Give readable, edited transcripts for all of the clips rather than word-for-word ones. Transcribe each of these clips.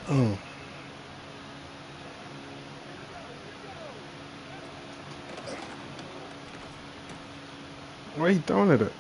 Mm. Why he throwing it at?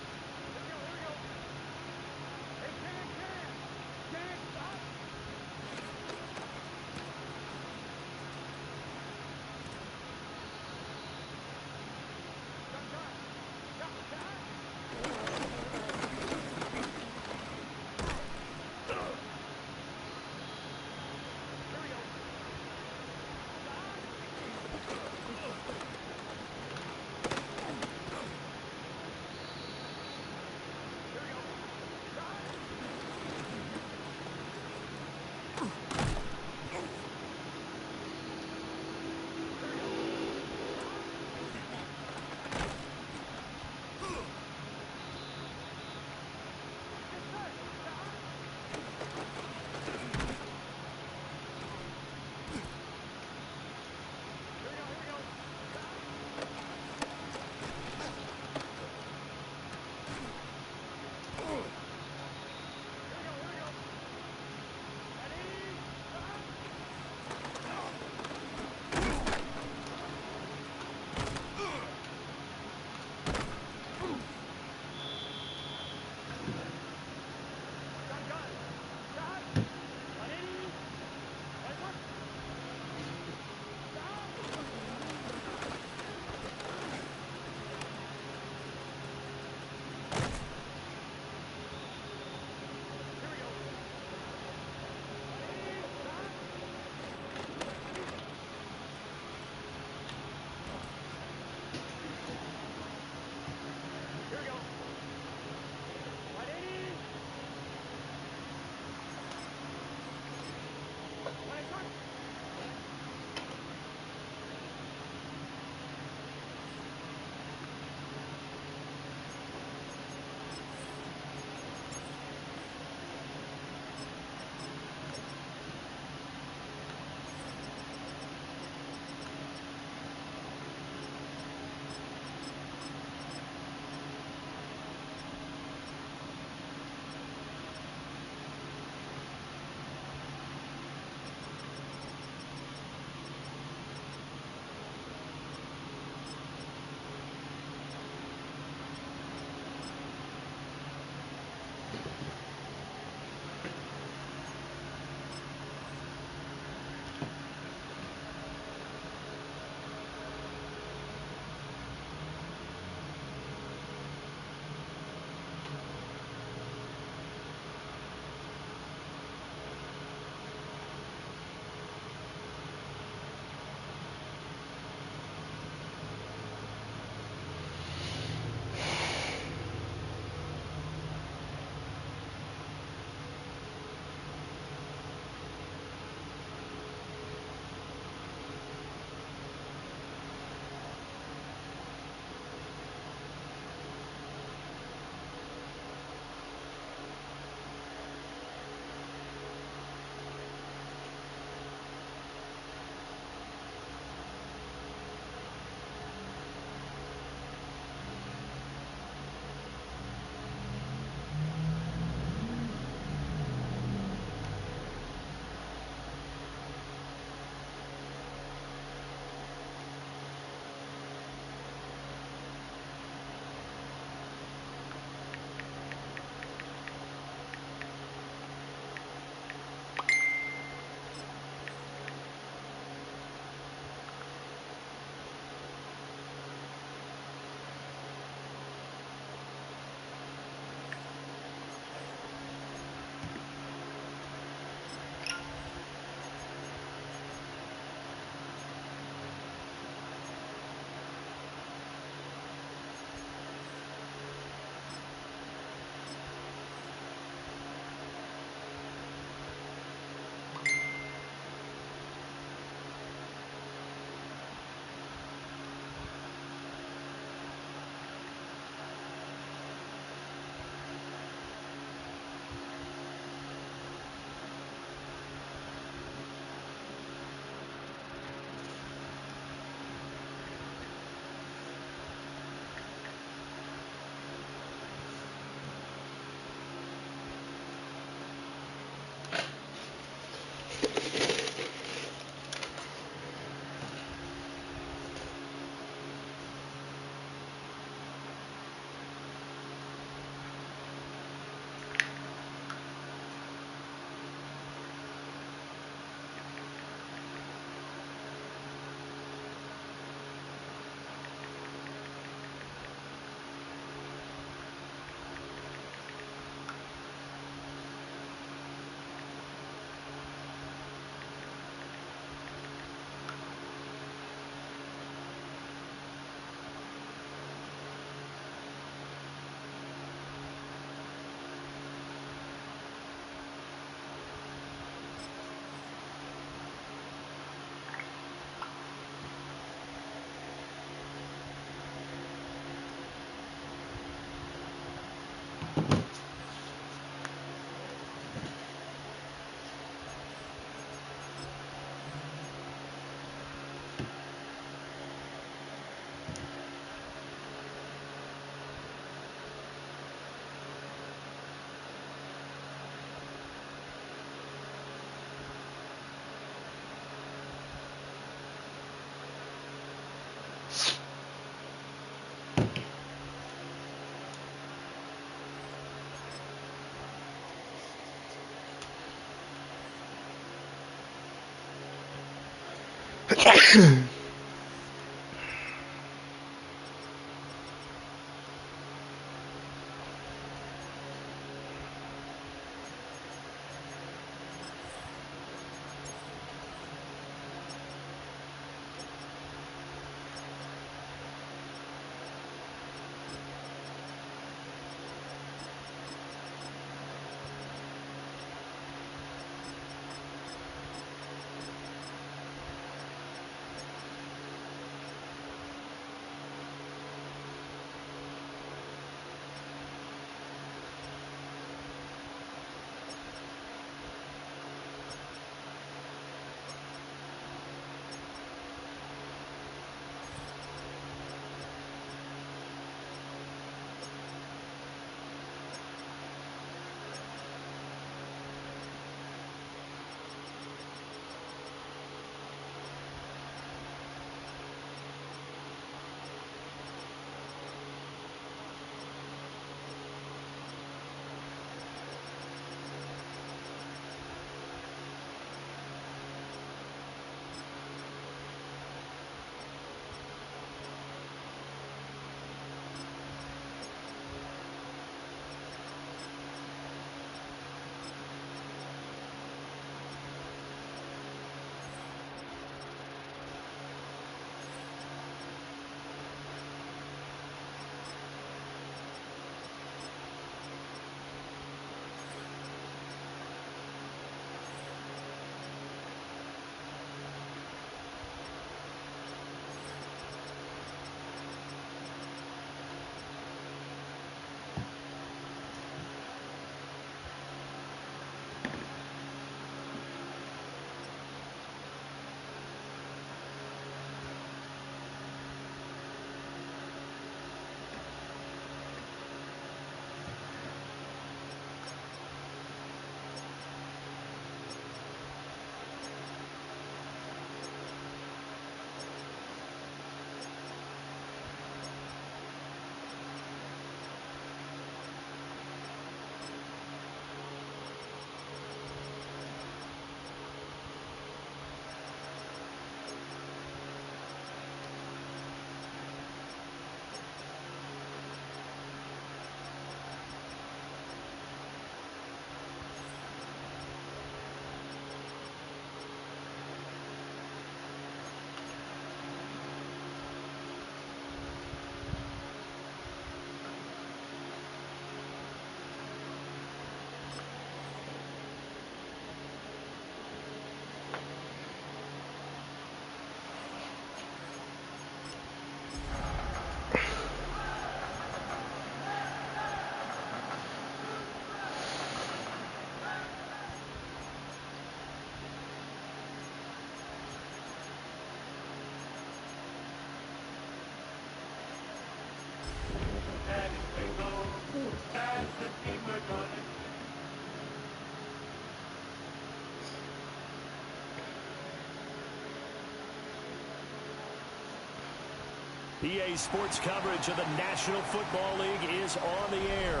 EA Sports coverage of the National Football League is on the air.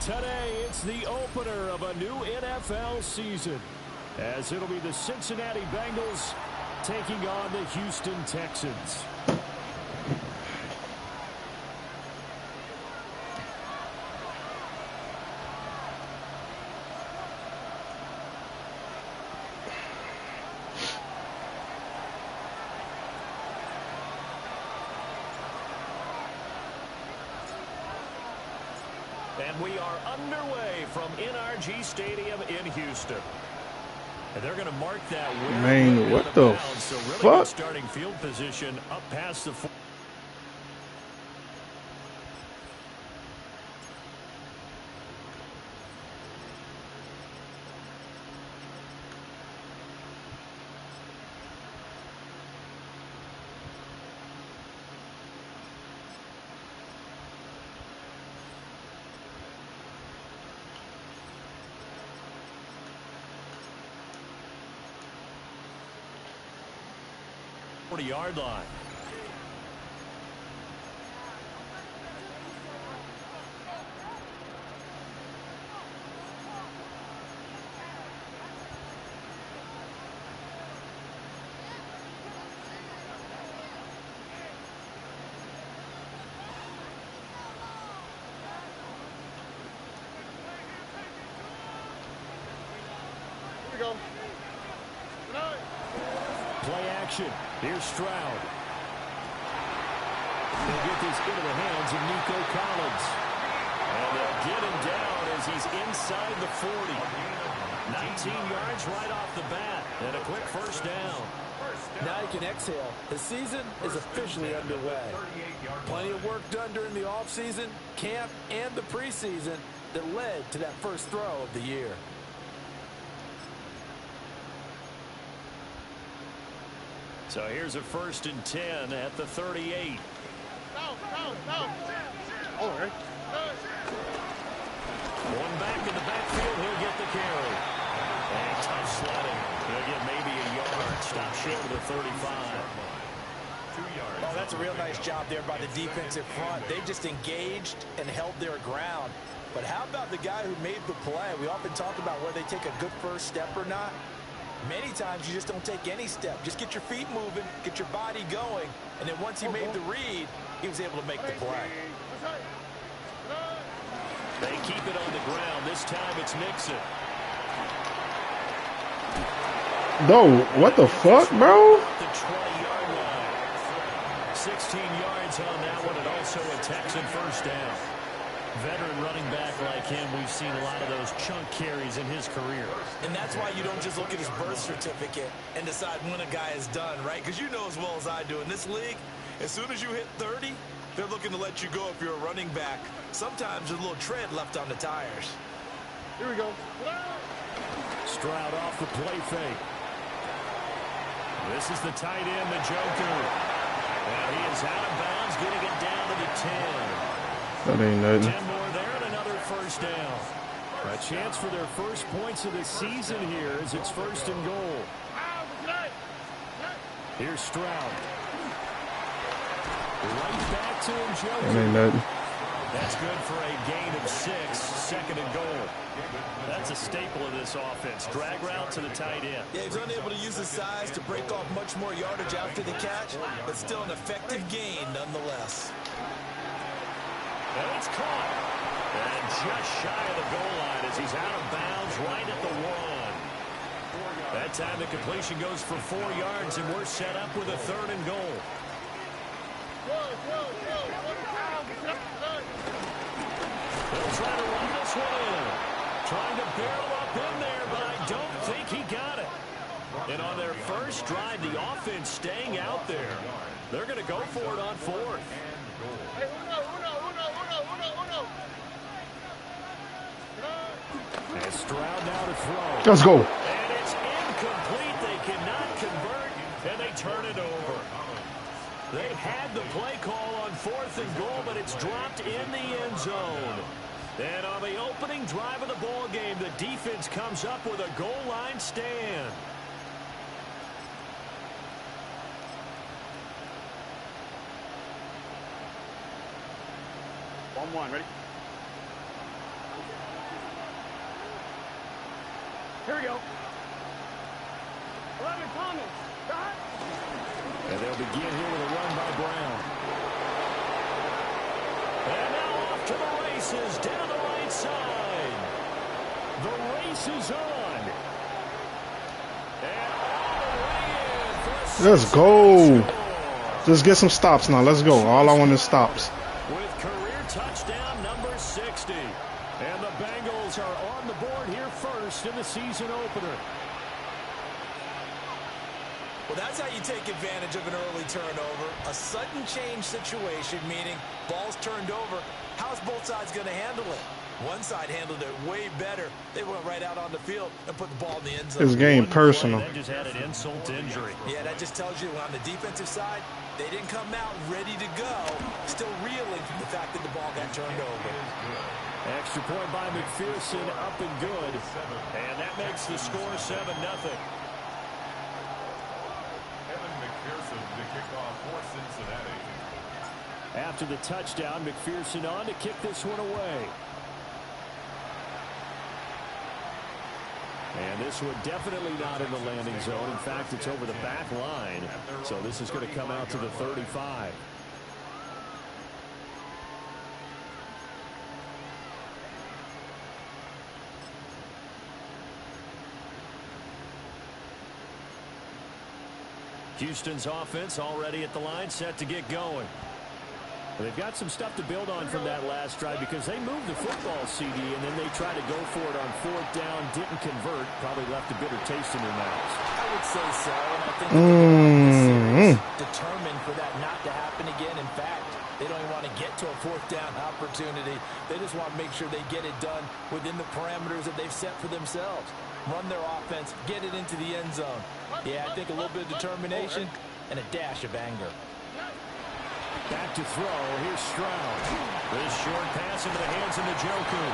Today, it's the opener of a new NFL season, as it'll be the Cincinnati Bengals taking on the Houston Texans. And we are underway from NRG Stadium in Houston. And they're going to mark that win. Man, what the so really fuck? good starting field position up past the 40-yard line. Play action. Here's Stroud. They'll get this into the hands of Nico Collins. And they'll get him down as he's inside the 40. 19 yards right off the bat. And a quick first down. Now you can exhale. The season is officially underway. Plenty of work done during the offseason, camp, and the preseason that led to that first throw of the year. So here's a 1st and 10 at the 38. All right. One back in the backfield, he'll get the carry. And tough sledding. He'll get maybe a yard. Stop short of the 35. Oh, that's a real nice job there by the defensive front. They just engaged and held their ground. But how about the guy who made the play? We often talk about whether they take a good first step or not. Many times you just don't take any step. Just get your feet moving, get your body going, and then once he made the read, he was able to make the play. They keep it on the ground. This time it's Nixon. No, what the fuck, bro? The 20-yard line. 16 yards on that one, and also a Texan first down. Veteran running back like him, we've seen a lot of those chunk carries in his career. And that's why you don't just look at his birth certificate and decide when a guy is done, right? Because you know as well as I do, in this league, as soon as you hit 30, they're looking to let you go if you're a running back. Sometimes there's a little tread left on the tires. Here we go. Stroud off the play fake. This is the tight end, the Joker. And he is out of bounds, getting it down to the 10. That ain't nothing. 10 more there and another first down. A chance for their first points of the season here as it's 1st and goal. Here's Stroud. Right back to him, Joker. That ain't nothing. That's good for a gain of 6, 2nd and goal. That's a staple of this offense. Drag route to the tight end. Yeah, he's unable to use his size to break off much more yardage after the catch, but still an effective gain nonetheless. And it's caught. And just shy of the goal line as he's out of bounds right at the 1. That time the completion goes for 4 yards, and we're set up with a 3rd and goal. They'll try to run this one in. Trying to barrel up in there, but I don't think he got it. And on their first drive, the offense staying out there. They're going to go for it on 4th. And Stroud now to throw. Let's go. And it's incomplete. They cannot convert, and they turn it over. They had the play call on 4th and goal, but it's dropped in the end zone. And on the opening drive of the ball game, the defense comes up with a goal line stand. One, ready? Here we go. 11 Thomas. And they'll begin here with a run by Brown. And now off to the races, down the right side. The race is on. And all the way in for a Let's go. Just get some stops now. Let's go. All I want is stops. with career touchdown number 60. And the Bengals are on the board here first in the season opener. Well, that's how you take advantage of an early turnover. A sudden change situation, meaning ball's turned over. How's both sides going to handle it? One side handled it way better. They went right out on the field and put the ball in the end zone. This game personal. They just had an insult to injury. Yeah, that just tells you on the defensive side, they didn't come out ready to go, still reeling from the fact that the ball got turned over. Extra point by McPherson, up and good. And that makes the score 7-0. After the touchdown, McPherson on to kick this one away. And this one definitely not in the landing zone. In fact, it's over the back line. So this is going to come out to the 35. Houston's offense already at the line, set to get going. They've got some stuff to build on from that last drive because they moved the football, CD, and then they tried to go for it on 4th down, didn't convert, probably left a bitter taste in their mouths. I would say so, and I think this series determined for that not to happen again. In fact, they don't even want to get to a 4th down opportunity. They just want to make sure they get it done within the parameters that they've set for themselves. Run their offense, get it into the end zone. Yeah, I think a little bit of determination and a dash of anger. Back to throw. Here's Stroud. This short pass into the hands of Njoku.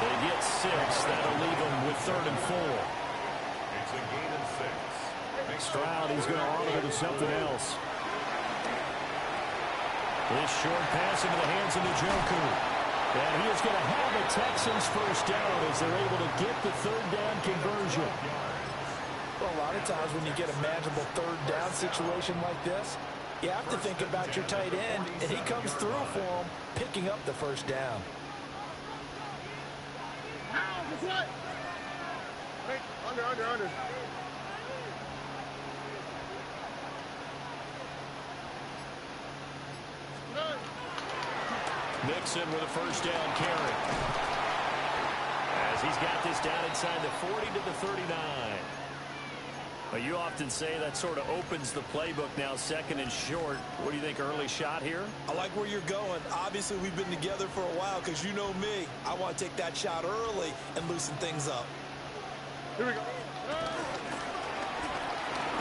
They get 6. That'll leave them with 3rd and 4. It's a gain of 6. Stroud, he's going to audible to something else. This short pass into the hands of Njoku. And he is going to have the Texans first down as they're able to get the 3rd down conversion. Well, a lot of times when you get a manageable 3rd down situation like this, you have to think about your tight end, and he comes through for him, picking up the first down. Under. Mixon with a first down carry. As he's got this down inside the 40 to the 39. But you often say that sort of opens the playbook now, 2nd and short. What do you think, early shot here? I like where you're going. Obviously, we've been together for a while because you know me. I want to take that shot early and loosen things up. Here we go.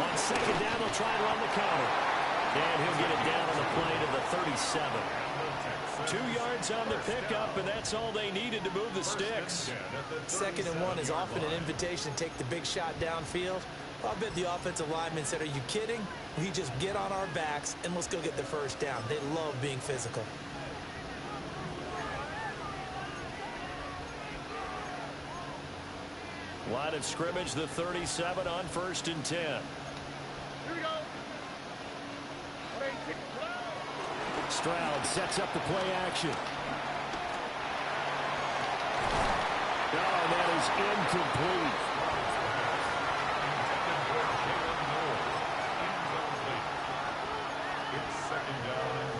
On 2nd down, they'll try and run the counter. And he'll get it down on the play to the 37. 2 yards on the pickup, and that's all they needed to move the sticks. 2nd and 1 is often an invitation to take the big shot downfield. I bet the offensive lineman said, are you kidding? We just get on our backs and let's go get the first down. They love being physical. Line of scrimmage, the 37 on 1st and 10. Here we go. Stroud sets up the play action. Oh, that is incomplete. It's 2nd down and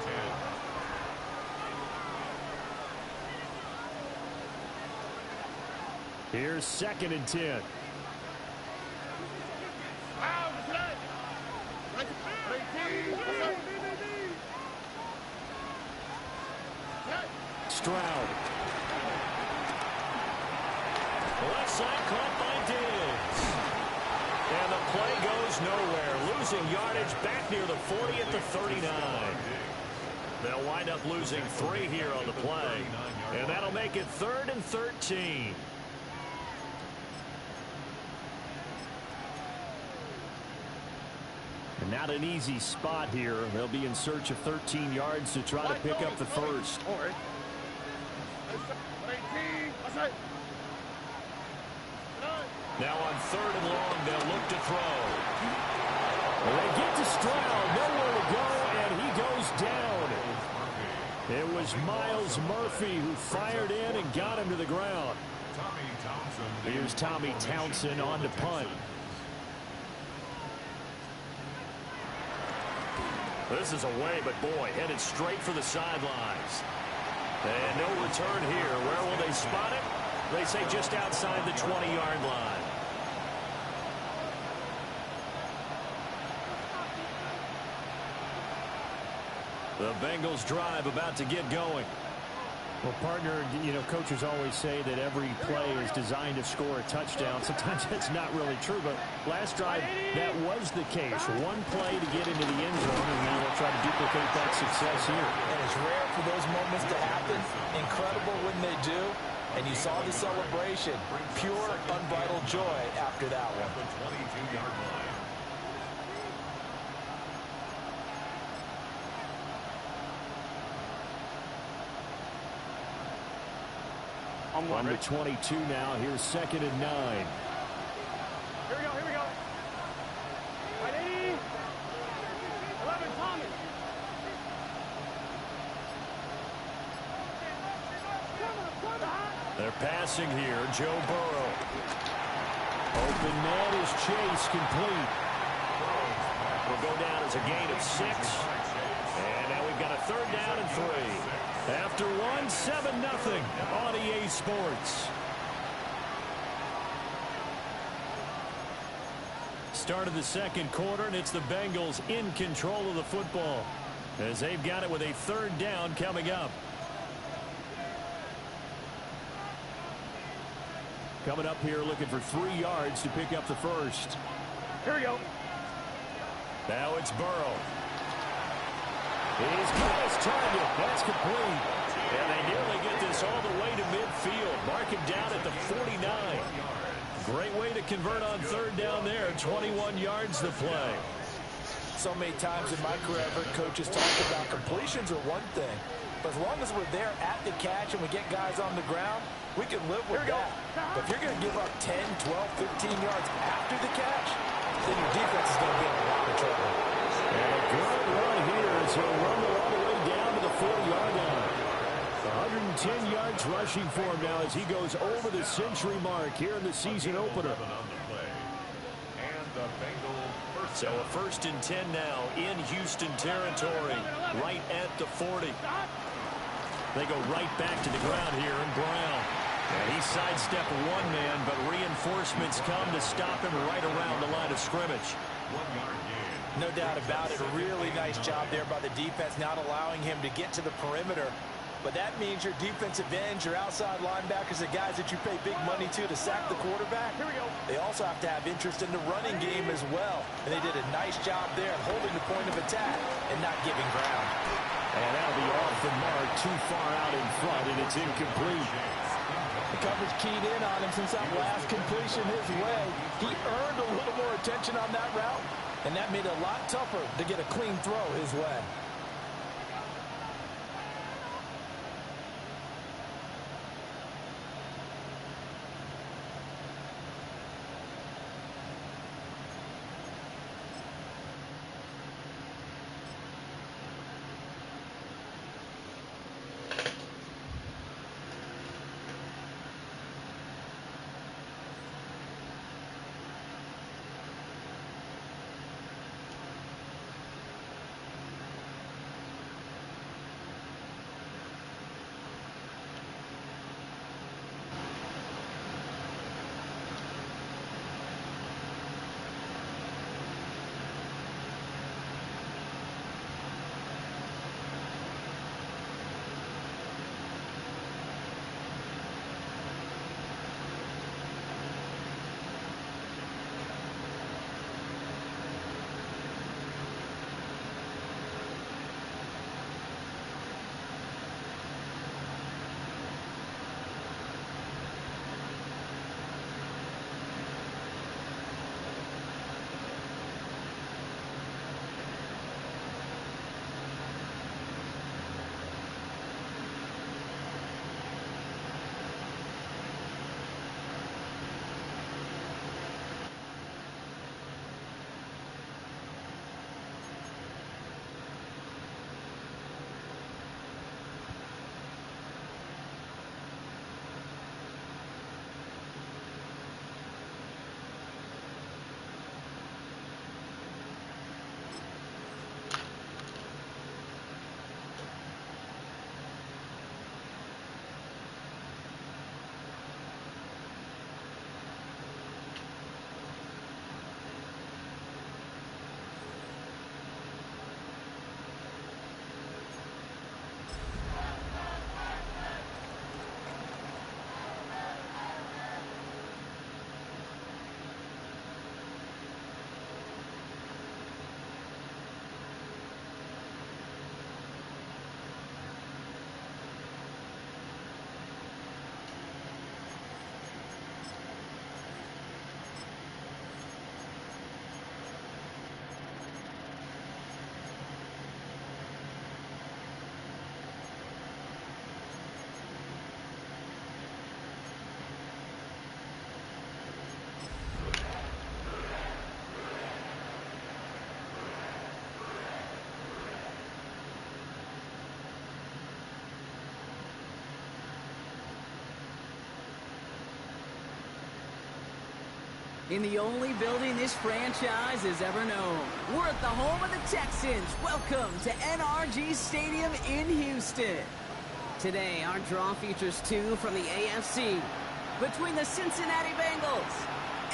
10. Here's 2nd and 10. Stroud. Left side caught by Diggs. And the play goes nowhere. Losing yardage back near the 40 at the 39. They'll wind up losing 3 here on the play. And that'll make it 3rd and 13. And not an easy spot here. They'll be in search of 13 yards to try to pick up the first. Now on 3rd and long, they'll look to throw. They get to Stroud, nowhere to go, and he goes down. It was Miles Murphy who fired in and got him to the ground. Here's Tommy Townsend on to punt. This is away, but boy, headed straight for the sidelines. And no return here. Where will they spot it? They say just outside the 20-yard line. The Bengals drive about to get going. Well, partner, coaches always say that every play is designed to score a touchdown. Sometimes that's not really true, but last drive, that was the case. One play to get into the end zone, and now they'll try to duplicate that success here. And it's rare for those moments to happen. Incredible when they do. And you saw the celebration. Pure, unbridled joy after that one. The 22-yard line. On to 22 now. Here's 2nd and 9. Here we go. 580. 11, Thomas. They're passing here. Joe Burrow. Open man is Chase, complete. will go down as a gain of 6. And now we've got a 3rd down and 3. After one, 7-0 on EA Sports. Start of the second quarter, and it's the Bengals in control of the football as they've got it with a 3rd down coming up. Coming up here looking for 3 yards to pick up the first. Here we go. Now it's Burrow. He's got his target. That's complete. And they nearly get this all the way to midfield. Mark him down at the 49. Great way to convert on 3rd down there. 21 yards to play. So many times in my career, I've heard coaches talk about completions are one thing. But as long as we're there at the catch and we get guys on the ground, we can live with that. But if you're going to give up 10, 12, 15 yards after the catch, then your defense is going to be in a lot of trouble. And a good run here as he'll rumble all the way down to the 40-yard line. 110 yards rushing for him now as he goes over the century mark here in the season opener. So a 1st and 10 now in Houston territory, right at the 40. They go right back to the ground here, and Brown. And he sidestepped one man, but reinforcements come to stop him right around the line of scrimmage. 1 yard gain. No doubt about it. A really nice job there by the defense, not allowing him to get to the perimeter. But that means your defensive ends, your outside linebackers, the guys that you pay big money to sack the quarterback. Here we go. They also have to have interest in the running game as well. And they did a nice job there holding the point of attack and not giving ground. And that'll be off the mark, too far out in front, and it's incomplete. The coverage keyed in on him since that last completion his way. He earned a little more attention on that route, and that made it a lot tougher to get a clean throw his way. in the only building this franchise has ever known. We're at the home of the Texans. Welcome to NRG Stadium in Houston. Today, our draw features two from the AFC between the Cincinnati Bengals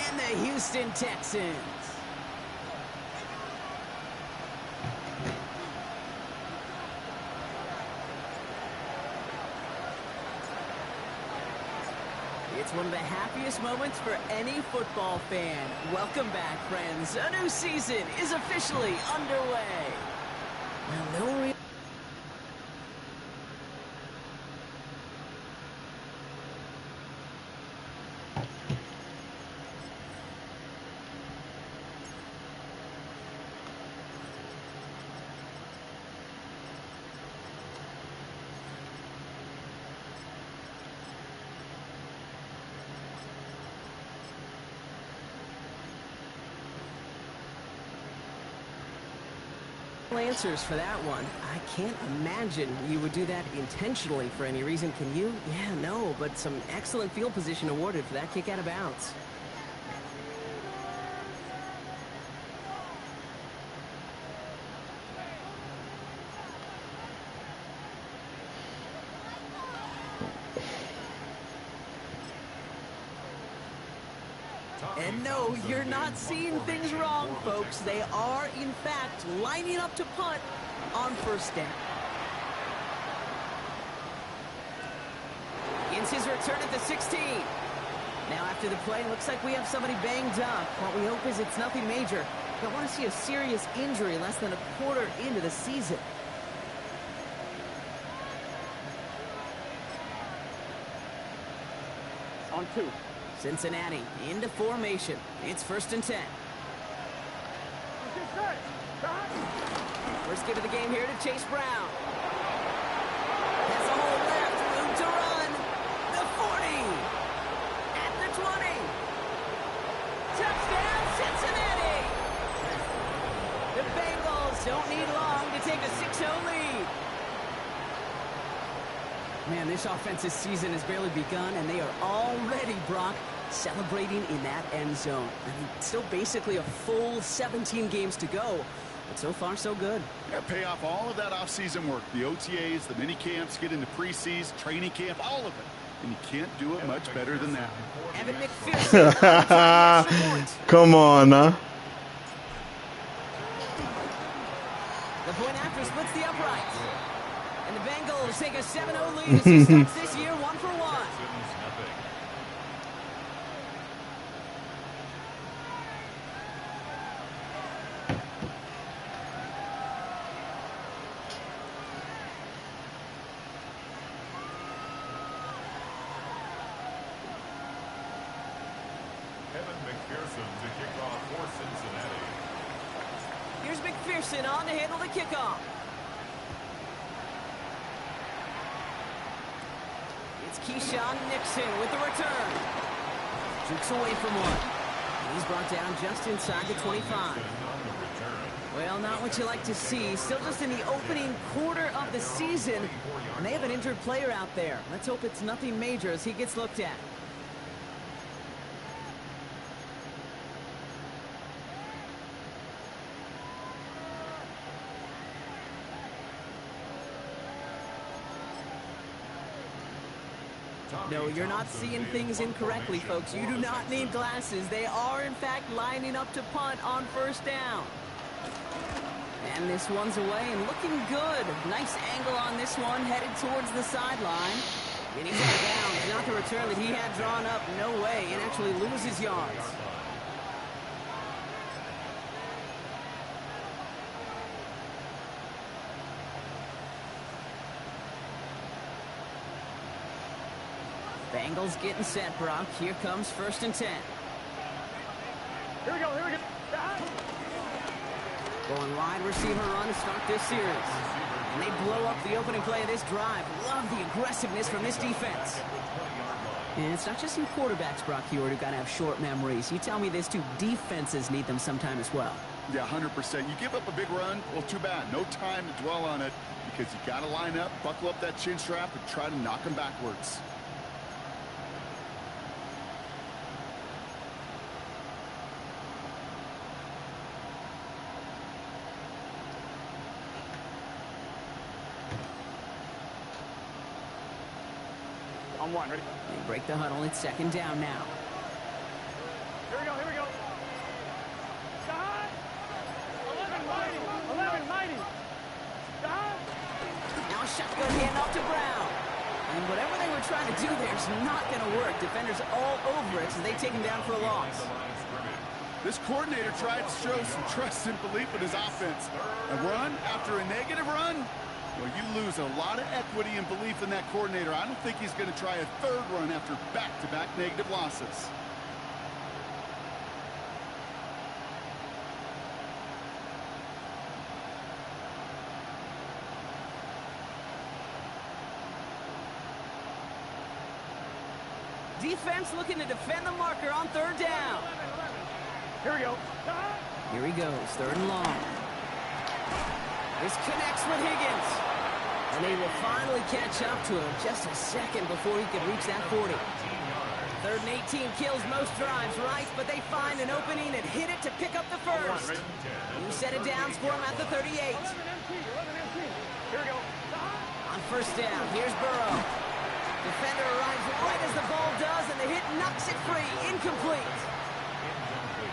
and the Houston Texans. It's one of the happiest moments for any football fan. Welcome back, friends. A new season is officially underway. Well, no real... answers for that one. I can't imagine you would do that intentionally for any reason. Can you? Yeah, no, but some excellent field position awarded for that kick out of bounds. And no, you're not seeing things wrong, folks. They are, in fact, lining up to punt on first down. It's his return at the 16. Now, after the play, looks like we have somebody banged up. What we hope is it's nothing major. Don't want to see a serious injury less than a quarter into the season. On 2. Cincinnati into formation. It's 1st and 10. First get of the game here to Chase Brown. Has a hole left, room to run. The 40. At the 20. Touchdown, Cincinnati. The Bengals don't need long to take a 6-0 lead. Man, this offensive season has barely begun, and they are already, Brock, celebrating in that end zone. I mean, still basically a full 17 games to go, but so far, so good. Yeah, pay off all of that offseason work. The OTAs, the mini camps, get into preseason, training camp, all of it. And you can't do it much better than that. Evan McPherson. Come on, huh? The point after splits the uprights. And the Bengals take a 7-0 lead as he starts this year 1-for-1. Evan McPherson to kick off for Cincinnati. Here's McPherson on to handle the kickoff. It's Keyshawn Nixon with the return. Jukes away from one. He's brought down just inside the 25. Well, not what you like to see. Still just in the opening quarter of the season. And they have an injured player out there. Let's hope it's nothing major as he gets looked at. No, you're not seeing things incorrectly, folks. You do not need glasses. They are, in fact, lining up to punt on first down. And this one's away and looking good. Nice angle on this one, headed towards the sideline. And he's out of bounds. Not the return that he had drawn up. No way. And actually loses yards. Bengals getting set, Brock. Here comes 1st and 10. Here we go, here we go. Going wide receiver run to start this series. And they blow up the opening play of this drive. Love the aggressiveness from this defense. And it's not just some quarterbacks, Brock Heward, who got to have short memories. You tell me this too, defenses need them sometime as well. Yeah, 100%. You give up a big run, well, too bad. No time to dwell on it because you got to line up, buckle up that chin strap, and try to knock them backwards. On one, ready? They break the huddle. It's second down now. Here we go, here we go. Stop! 11 mighty, 11 mighty. Stop! Now a shotgun handoff to Brown. And whatever they were trying to do there is not going to work. Defenders all over it, so they take him down for a loss. This coordinator tried to show some trust and belief in his offense. A run after a negative run? Well, you lose a lot of equity and belief in that coordinator. I don't think he's going to try a third run after back-to-back negative losses. Defense looking to defend the marker on third down. Here we go. Here he goes, third and long. This connects with Higgins. And they will finally catch up to him just a second before he could reach that 40. Third and 18 kills most drives, right? But they find an opening and hit it to pick up the first. You set it down, score him at the 38. 11 MT. Here we go. On first down, here's Burrow. Defender arrives right as the ball does, and the hit knocks it free. Incomplete.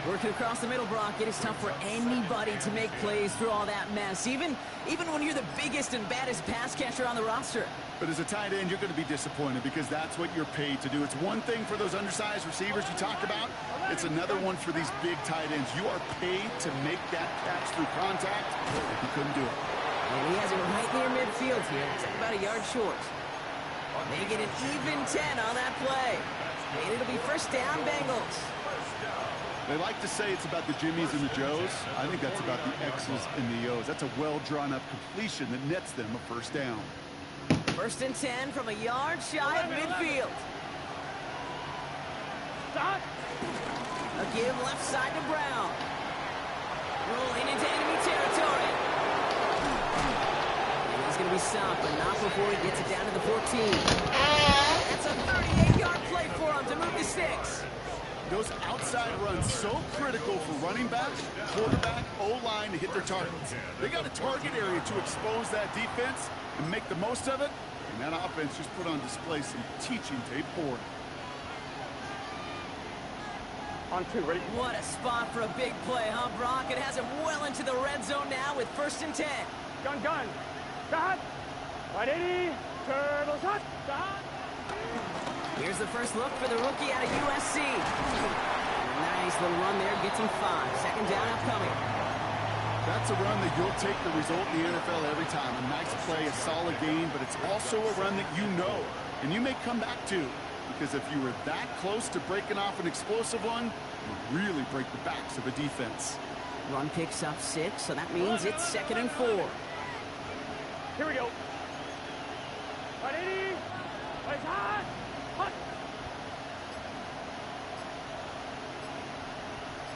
Working across the middle, Brock, it is tough for anybody to make plays through all that mess, even when you're the biggest and baddest pass catcher on the roster. But as a tight end, you're going to be disappointed because that's what you're paid to do. It's one thing for those undersized receivers you talked about. It's another one for these big tight ends. You are paid to make that catch through contact. You couldn't do it. And he has it right near midfield here. It's about a yard short. They get an even 10 on that play. And it'll be first down, Bengals. They like to say it's about the Jimmies and the Joes. I think that's about the X's and the O's. That's a well-drawn-up completion that nets them a first down. First and 10 from a yard shy of midfield. Stop! A give left side to Brown. Rolling into enemy territory. And he's going to be stopped, but not before he gets it down to the 14. That's a 38-yard play for him to move the sticks. Those outside runs so critical for running back, quarterback, O-line to hit their targets. They got a target area to expose that defense and make the most of it, and that offense just put on display some teaching tape for it. On two, ready? What a spot for a big play, huh, Brock? It has him well into the red zone now with first and 10. Gun. Stop! 180. Turtle shot. Stop! Here's the first look for the rookie out of USC. Nice little run there, gets him 5. Second down upcoming. That's a run that you'll take the result in the NFL every time. A nice play, a solid game, but it's also a run that you know, and you may come back to. Because if you were that close to breaking off an explosive one, you really break the backs of a defense. Run picks up 6, so that means it's second and 4. Here we go. 180. Place hot. Hot.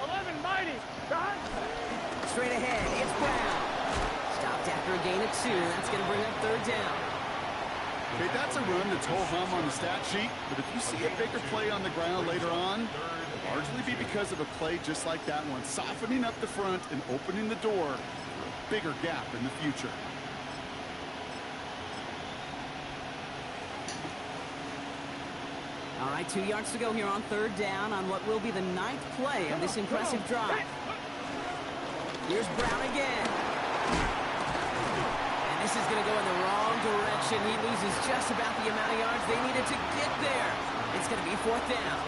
11 mighty. Stop. Straight ahead, it's Brown. Stopped after a gain of 2. That's going to bring up third down. Okay, that's a run that's ho-hum on the stat sheet, but if you see a bigger play on the ground later on, it'll largely be because of a play just like that one, softening up the front and opening the door for a bigger gap in the future. All right, 2 yards to go here on third down on what will be the 9th play of this impressive drive. Here's Brown again. And this is going to go in the wrong direction. He loses just about the amount of yards they needed to get there. It's going to be fourth down.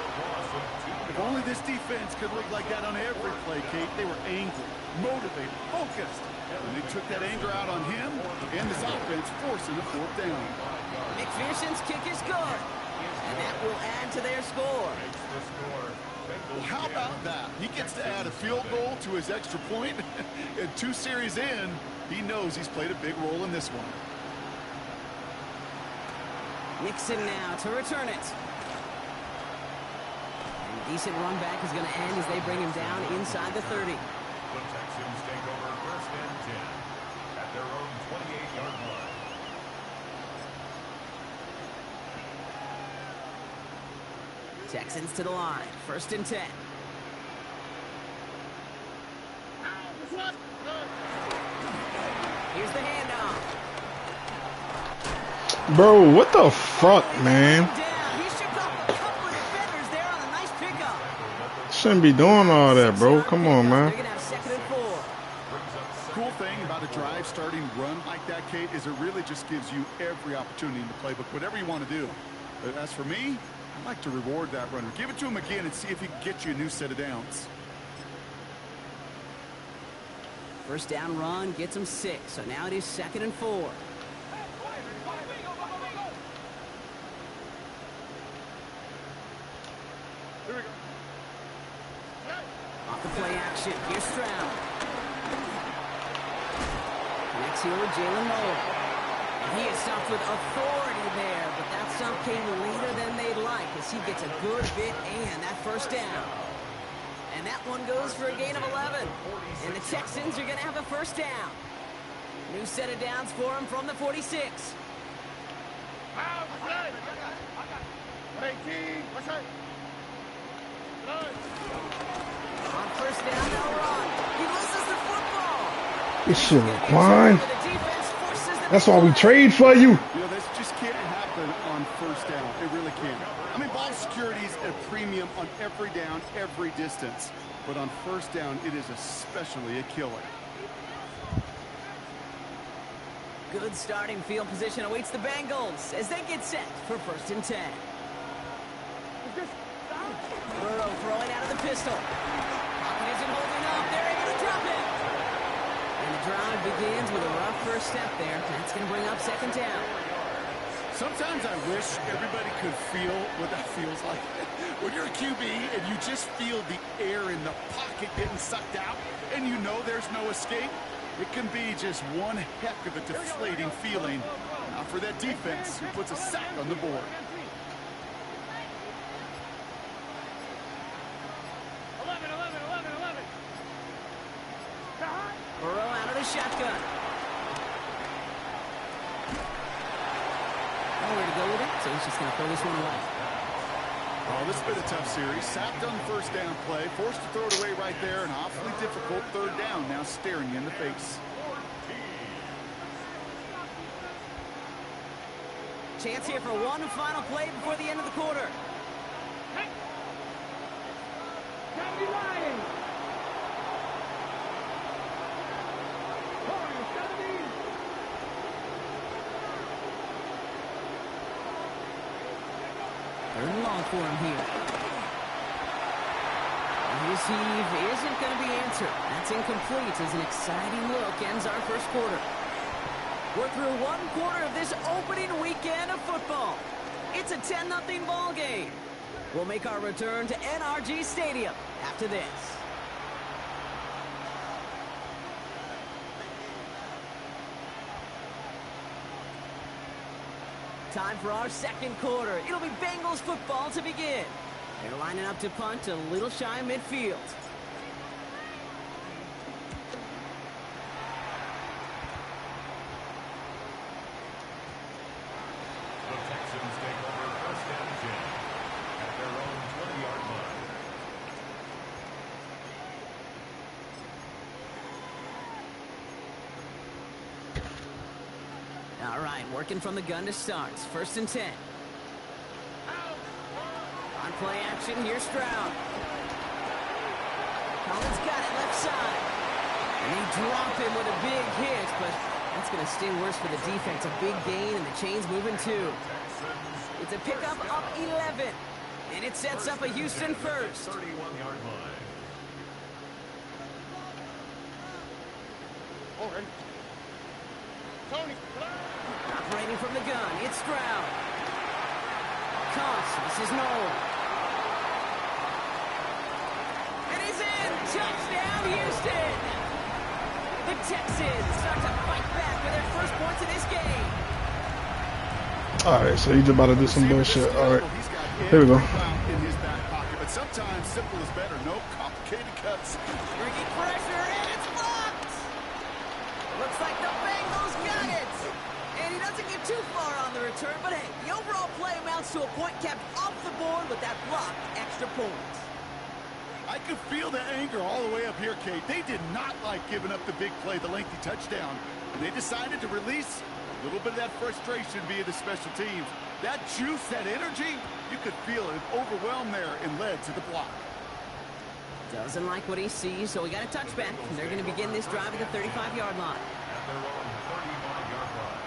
If only this defense could look like that on every play, Kate. They were angry, motivated, focused. And they took that anger out on him and this offense, forcing a fourth down. McPherson's kick is good. And that will add to their score. Well, how about that? He gets to add a field goal to his extra point. And 2 series in, he knows he's played a big role in this one. Nixon now to return it. And a decent run back is going to end as they bring him down inside the 30. The Texans take over first and 10 at their own 28-yard line. Texans to the line. First and 10. Here's the handoff. Bro, what the fuck, man? Down. shouldn't be doing all that, bro. Come on, man. They're gonna have 2nd and 4. Cool thing about a drive starting run like that, Kate, is it really just gives you every opportunity in the playbook, whatever you want to do. But as for me, I like to reward that runner. Give it to him again and see if he can get you a new set of downs. First down run gets him 6. So now it is 2nd and 4. Off the play action. Here's Stroud. Next here with Jalen Noel. And he is stopped with authority there, but that stop came later than they'd like as he gets a good bit and that first down. And that one goes for a gain of 11. And the Texans are going to have a first down. New set of downs for him from the 46. On first down, they'll run. He loses the football. This shit required. That's why we trade for you. You know, this just can't happen on first down. It really can't. I mean, ball security is a premium on every down, every distance. But on first down, it is especially a killer. Good starting field position awaits the Bengals as they get set for 1st and 10. Burrow throwing out of the pistol. Pocket isn't holding up. They're able to drop it. And the drive begins with a rough first step there. That's going to bring up 2nd down. Sometimes I wish everybody could feel what that feels like. When you're a QB and you just feel the air in the pocket getting sucked out and you know there's no escape, it can be just one heck of a deflating feeling. Now for that defense who puts a sack on the board. 11. Burrow out of the shotgun. Nowhere to go with it, so he's just going to throw this one away. Oh, this has been a tough series. Sacked on the first down play, forced to throw it away right there. An awfully difficult 3rd down now staring you in the face. Chance here for one final play before the end of the quarter. Gotta be lying. Third and long for him here. And his heave isn't going to be answered. That's incomplete as an exciting look ends our first quarter. We're through one quarter of this opening weekend of football. It's a 10-0 ball game. We'll make our return to NRG Stadium after this. Time for our second quarter. It'll be Bengals football to begin. They're lining up to punt a little shy of midfield. The Texans take over 1st and 10 at their own 20-yard line. All right, working from the gun to start. 1st and 10. On play action, here's Stroud. Collins got it left side. And they drop him with a big hit, but that's going to sting worse for the defense. A big gain, and the chain's moving too. It's a pickup of 11. And it sets up a Houston first. 31-yard line. Tony. Operating from the gun, it's Stroud. Cost, this is Noel. And he's in! Touchdown, Houston! The Texans start to fight back with their first points of this game. Alright, so he's about to do some bullshit. Alright, here we go. In his back pocket, but sometimes simple is better. No complicated cuts. Bringing pressure, and it's blocked! Looks like the Bengals got it! And he doesn't get too far on the return, but hey, the overall play amounts to a point kept off the board with that blocked extra point. I could feel the anger all the way up here, Kate. They did not like giving up the big play, the lengthy touchdown. And they decided to release a little bit of that frustration via the special teams. That juice, that energy, you could feel it overwhelmed there and led to the block. Doesn't like what he sees, so we got a touchback. They're going to begin this drive at the 35-yard line. At their own 35-yard line.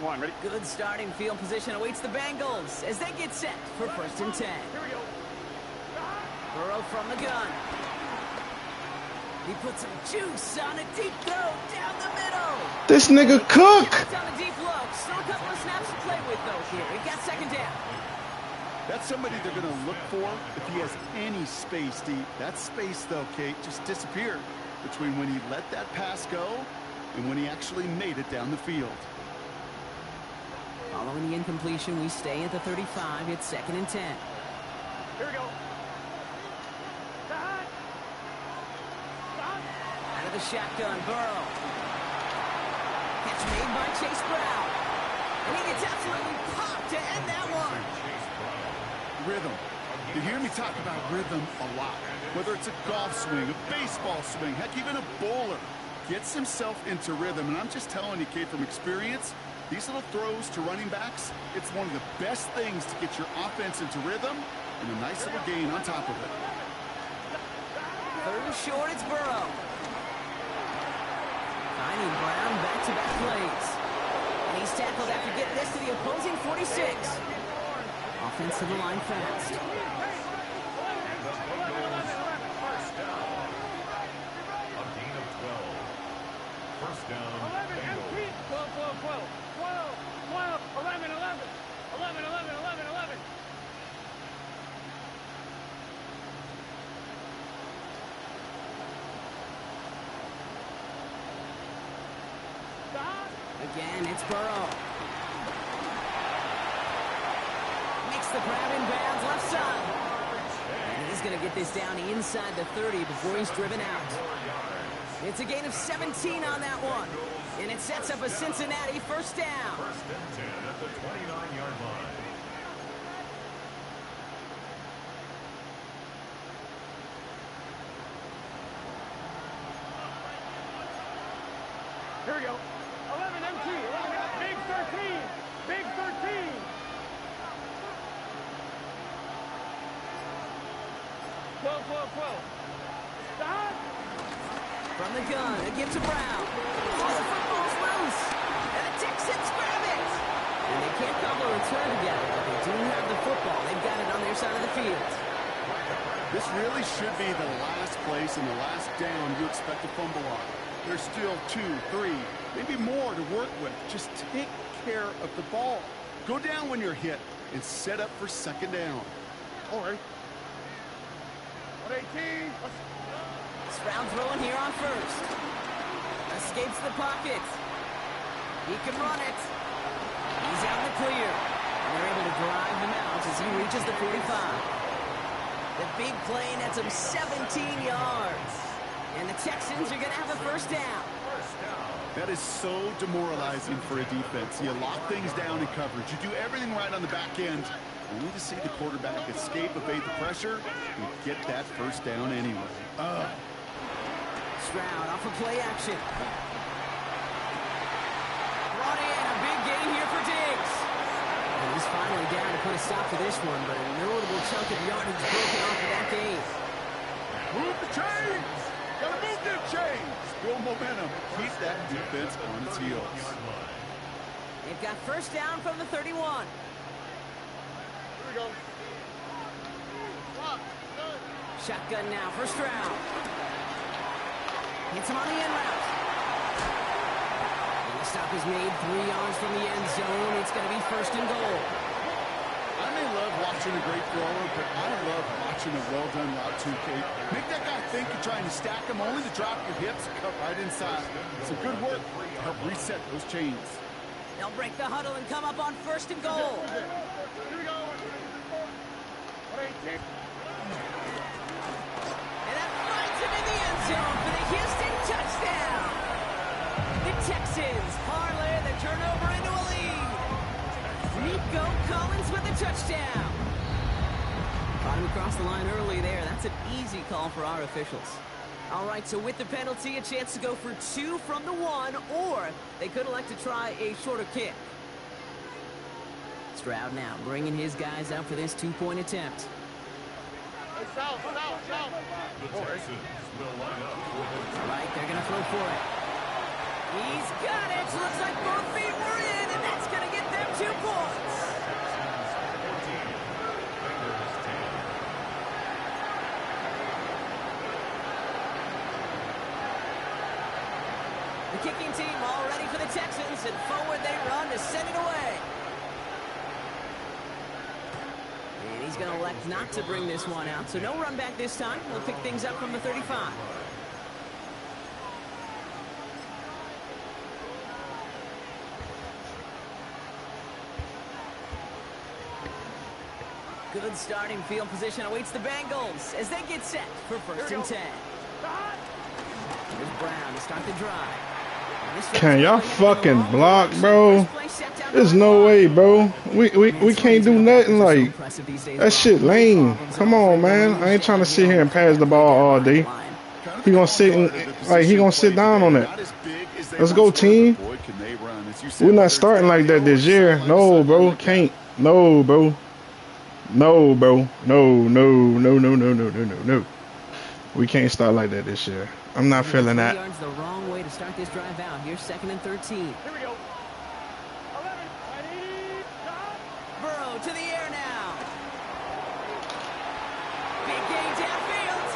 One, ready? Good starting field position awaits the Bengals as they get set for 1st and 10. Here we go. Burrow from the gun. He puts some juice on a deep throw down the middle. This nigga cook. Down the deep low. Still a couple of snaps to play with, though, here. He got 2nd down. That's somebody they're going to look for if he has any space deep. That space, though, Kate, just disappeared between when he let that pass go and when he actually made it down the field. Following the incompletion, we stay at the 35. It's 2nd and 10. Here we go. Out of the shotgun, Burrow. Catch made by Chase Brown. And he gets absolutely popped to end that one. Rhythm. You hear me talk about rhythm a lot. Whether it's a golf swing, a baseball swing, heck, even a bowler gets himself into rhythm. And I'm just telling you, Kate, from experience, these little throws to running backs, it's one of the best things to get your offense into rhythm and a nice little gain on top of it. 3rd and short, it's Burrow. Finding Brown back-to-back plays. And he's tackled after getting this to the opposing 46. Offensive line fast. First down. A gain of 12. First down. 11. Again, it's Burrow. Makes the grab in bounds left side. And he's going to get this down inside the 30 before he's driven out. It's a gain of 17 on that one. And it sets up a Cincinnati 1st down. 1st and 10 at the 29-yard line. Here we go. 11 MT. 11, big 13. Big 13. 12. Stop. From the gun, it gives to Brown. Oh, the football's loose. And the Texans grab it. And they can't cobble a return together, but they do have the football. They've got it on their side of the field. This really should be the last place and the last down you expect to fumble on. There's still 2, 3, maybe more to work with. Just take care of the ball. Go down when you're hit and set up for 2nd down. All right. 18. Brown throwing here on 1st. Escapes the pocket. He can run it. He's out in the clear. And they're able to drive him out as he reaches the 45. The big play nets him 17 yards. And the Texans are going to have a 1st down. That is so demoralizing for a defense. You lock things down in coverage. You do everything right on the back end. Only to see the quarterback escape, evade the pressure, and get that 1st down anyway. Stroud off of play action. Brought in a big gain here for Diggs. And he's finally down to put a stop to this one, but a notable chunk of yardage broken off of that game. Move the chains! Gotta move them chains! Build momentum. Keep that defense on its heels. They've got 1st down from the 31. Here we go. Shotgun now for Stroud. Hits him on the end route. And the stop is made 3 yards from the end zone. It's going to be 1st and goal. I may love watching a great thrower, but I love watching a well-done route too, Kate. Make that guy think you're trying to stack him only to drop your hips, cut right inside. Some good work to help reset those chains. They'll break the huddle and come up on 1st and goal. Here we go. 18. And that finds him in the end zone for the Houston touchdown. The Texans parlay the turnover into a lead. Nico Collins with the touchdown. Got him across the line early there. That's an easy call for our officials. All right, so with the penalty, a chance to go for 2 from the 1, or they could elect to try a shorter kick. Stroud now bringing his guys out for this 2-point attempt. The Texans will line up. All right, they're going to throw for it. He's got it. Looks like both feet were in, and that's going to get them 2 points. The kicking team all ready for the Texans, and forward they run to send it away. And he's going to elect not to bring this one out, so no run back this time. We'll pick things up from the 35. Good starting field position awaits the Bengals as they get set for 1st and 10. Here's Brown to start the drive. Can y'all fucking block, bro? There's no way, bro. We can't do nothing. Like, that shit lame. Come on, man. I ain't trying to sit here and pass the ball all day. He gonna sit and, like, he gonna sit down on it. Let's go, team. We're not starting like that this year. No, bro. Can't. No, bro. No, bro. No. We can't start like that this year. I'm not feeling that. Yards the wrong way to start this drive out. Here's 2nd and 13. Here we go. 11, Burrow to the air now. Big gain downfield.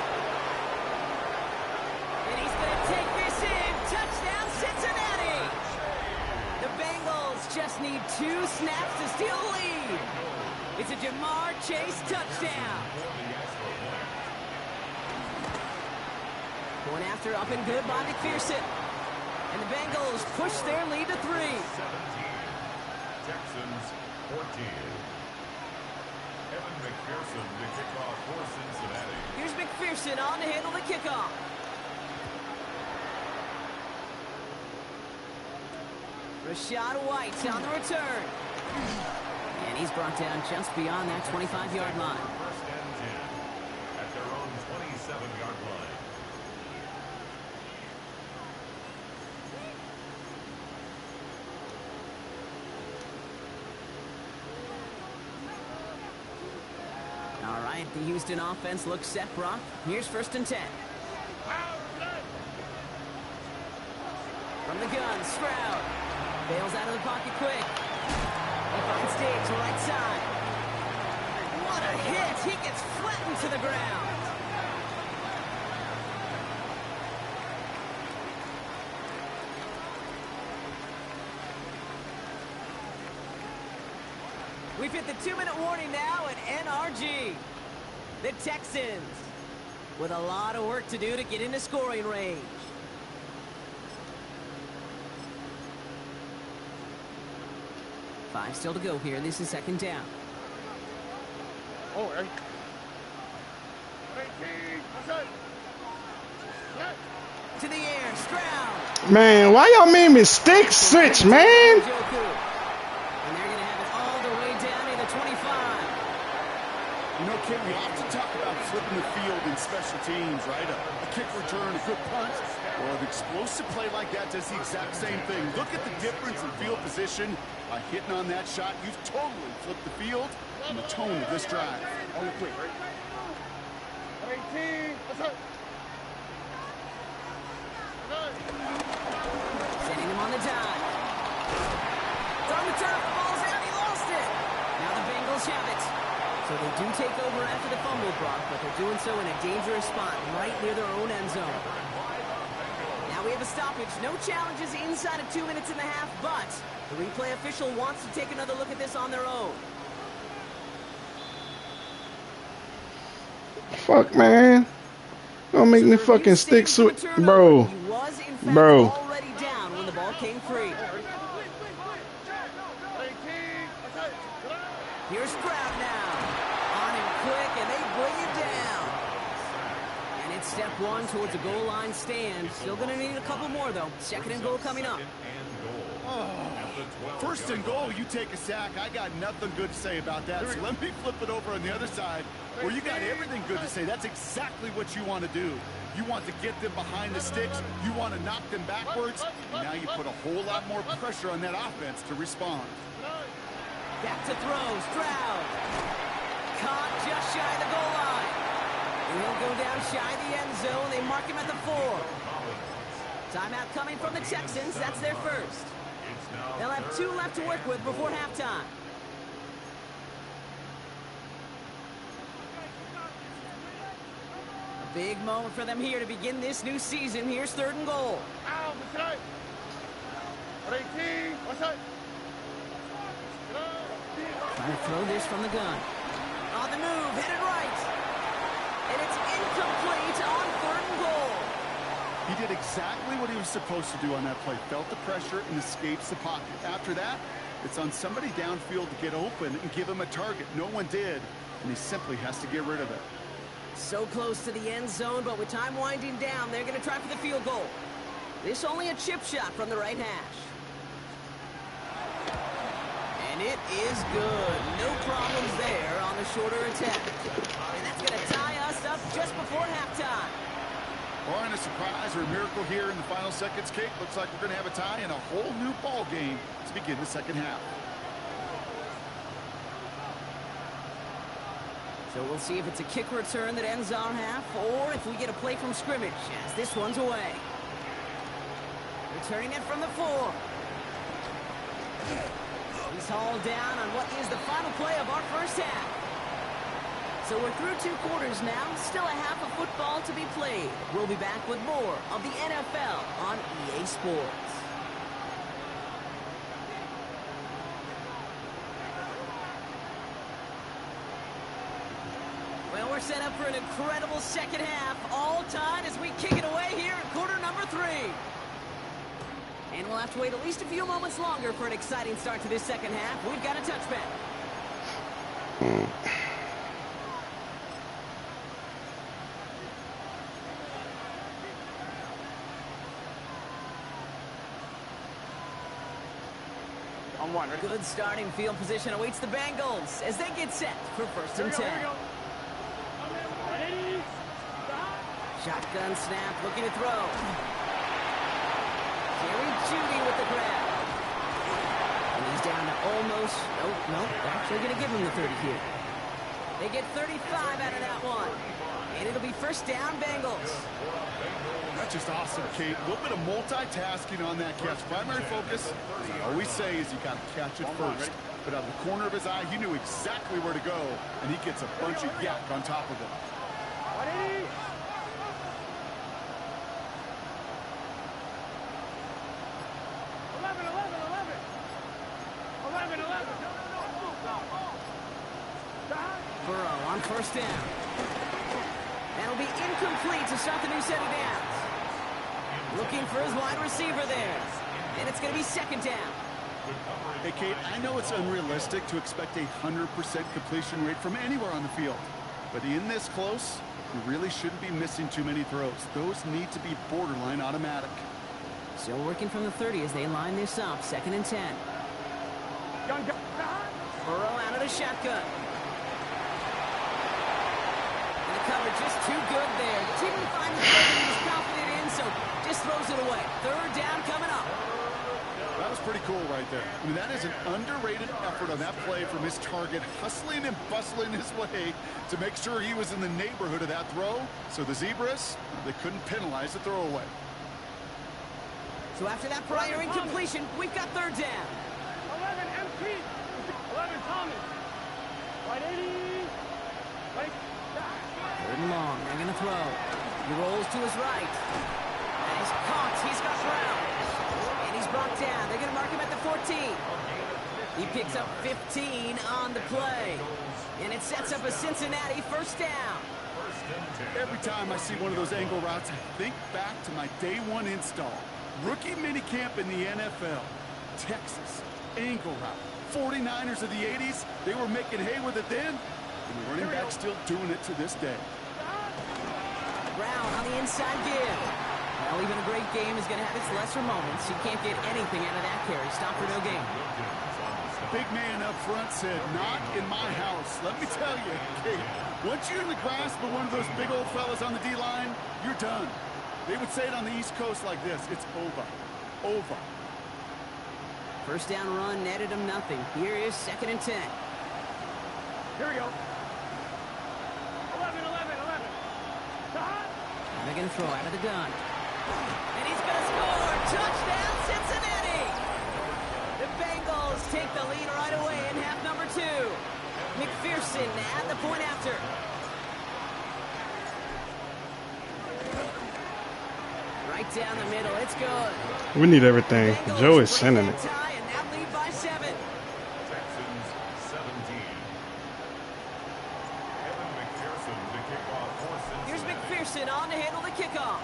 And he's going to take this in. Touchdown, Cincinnati. The Bengals just need 2 snaps to steal the lead. It's a Jamar Chase touchdown. Going after up and good by McPherson. And the Bengals push their lead to 3. 17. Texans 14. Evan McPherson to kick off for Cincinnati. Here's McPherson on to handle the kickoff. Rashad White on the return. And he's brought down just beyond that 25-yard line. 1st and 10 at their own 27-yard line. All right, the Houston offense looks set, Brock. Here's 1st and 10. From the gun, Stroud. Bails out of the pocket quick. He finds Diggs, right side. What a hit! He gets flattened to the ground. We've hit the 2-minute warning now at NRG. The Texans with a lot of work to do to get into scoring range. Five still to go here. This is 2nd down. Oh, right. To the air, Stroud. Man, why y'all made me stick switch, man? And they're going to have it all the way down to the 25. You know, Kim, we often talk about flipping the field in special teams, right? A kick return, a good punt. Well, an explosive play like that does the exact same thing. Look at the difference in field position. By hitting on that shot, you've totally flipped the field and the tone of this drive. On the quick, right? 18. Sending him on the dive. It's on the turf. The ball's out. He lost it. Now the Bengals have it. So they do take over after the fumble, Brock, but they're doing so in a dangerous spot right near their own end zone. Now we have a stoppage. No challenges inside of 2 minutes and a half, but the replay official wants to take another look at this on their own. Fuck, man. Don't make me fucking stick switch, bro. He was, in fact, Bro. already down when the ball came free. Here's Stroud now. On him quick, and they bring him down. And it's step 1 towards a goal line stand. Still going to need a couple more, though. 2nd and goal coming up. And goal at the First and goal, you take a sack. I got nothing good to say about that. So let me flip it over on the other side where you got everything good to say. That's exactly what you want to do. You want to get them behind the sticks. You want to knock them backwards. And now you put a whole lot more pressure on that offense to respond. Back to throw. Stroud. Caught just shy of the goal line. And he'll go down shy of the end zone. They mark him at the 4. Timeout coming from the Texans. That's their first. They'll have 2 left to work with before halftime. A big moment for them here to begin this new season. Here's 3rd and goal. We'll throw this from the gun. On the move, headed right. And it's incomplete on 3rd and goal. He did exactly what he was supposed to do on that play. Felt the pressure and escapes the pocket. After that, it's on somebody downfield to get open and give him a target. No one did, and he simply has to get rid of it. So close to the end zone, but with time winding down, they're going to try for the field goal. This only a chip shot from the right hash. And it is good. No problems there on the shorter attempt. And that's going to tie us up just before halftime. Barring a surprise or a miracle here in the final seconds, Kate, looks like we're going to have a tie and a whole new ball game to begin the second half. So we'll see if it's a kick return that ends our half, or if we get a play from scrimmage, as this one's away. Returning it from the 4. He's hauled down on what is the final play of our first half. So we're through 2 quarters now, still a half of football to be played. We'll be back with more of the NFL on EA Sports. Well, we're set up for an incredible second half, all tied as we kick it away here in quarter number 3. And we'll have to wait at least a few moments longer for an exciting start to this second half. We've got a touchback. Good starting field position awaits the Bengals as they get set for 1st and 10. Shotgun snap, looking to throw. Jerry Jeudy with the grab. And he's down to almost, nope, actually going to give him the 30 here. They get 35 out of that one. And it'll be 1st down, Bengals. That's just awesome, Kate. A little bit of multitasking on that catch. Primary focus, as I always say, is you got to catch it first. But out of the corner of his eye, he knew exactly where to go, and he gets a bunch of yak on top of it. Ready? Burrow on 1st down. That'll be incomplete to start the new set of downs. Looking for his wide receiver there. And it's going to be 2nd down. Hey, Kate, I know it's unrealistic to expect a 100% completion rate from anywhere on the field. But in this close, you really shouldn't be missing too many throws. Those need to be borderline automatic. Still working from the 30 as they line this up. 2nd and 10. Burrow out of the shotgun. And the coverage just too good there. Didn't find the play he was confident in, so just throws it away. 3rd down coming up. That was pretty cool right there. I mean, that is an underrated effort on that play from his target, hustling and bustling his way to make sure he was in the neighborhood of that throw. So the Zebras, they couldn't penalize the throwaway. So after that prior incompletion, we've got 3rd down. 11 MP. 11 Thomas. Right 80. Right. 3rd and long. They're going to throw. He rolls to his right. And he's caught. He's got Brown. And he's brought down. They're going to mark him at the 14. He picks up 15 on the play. And it sets up a Cincinnati 1st down. Every time I see one of those angle routes, I think back to my day 1 install. Rookie minicamp in the NFL. Texas. Angle route. 49ers of the 80s. They were making hay with it then. And the running back's still doing it to this day. Brown on the inside give. Well, even a great game is going to have its lesser moments. He can't get anything out of that carry. Stop for no gain. Big man up front said, "Not in my house." Let me tell you, Kate, once you're in the grasp of one of those big old fellas on the D-line, you're done. They would say it on the East Coast like this: it's over. Over. First down run netted him nothing. Here is 2nd and 10. Here we go. 11. And they're going to throw out of the gun. And he's going to score. Touchdown, Cincinnati. The Bengals take the lead right away in half number 2. McPherson at the point after. Right down the middle. It's good. We need everything. Joe is sending it. And now lead by 7. Texans 17. Kevin McPherson to kick off for Cincinnati. Here's McPherson on to handle the kickoff.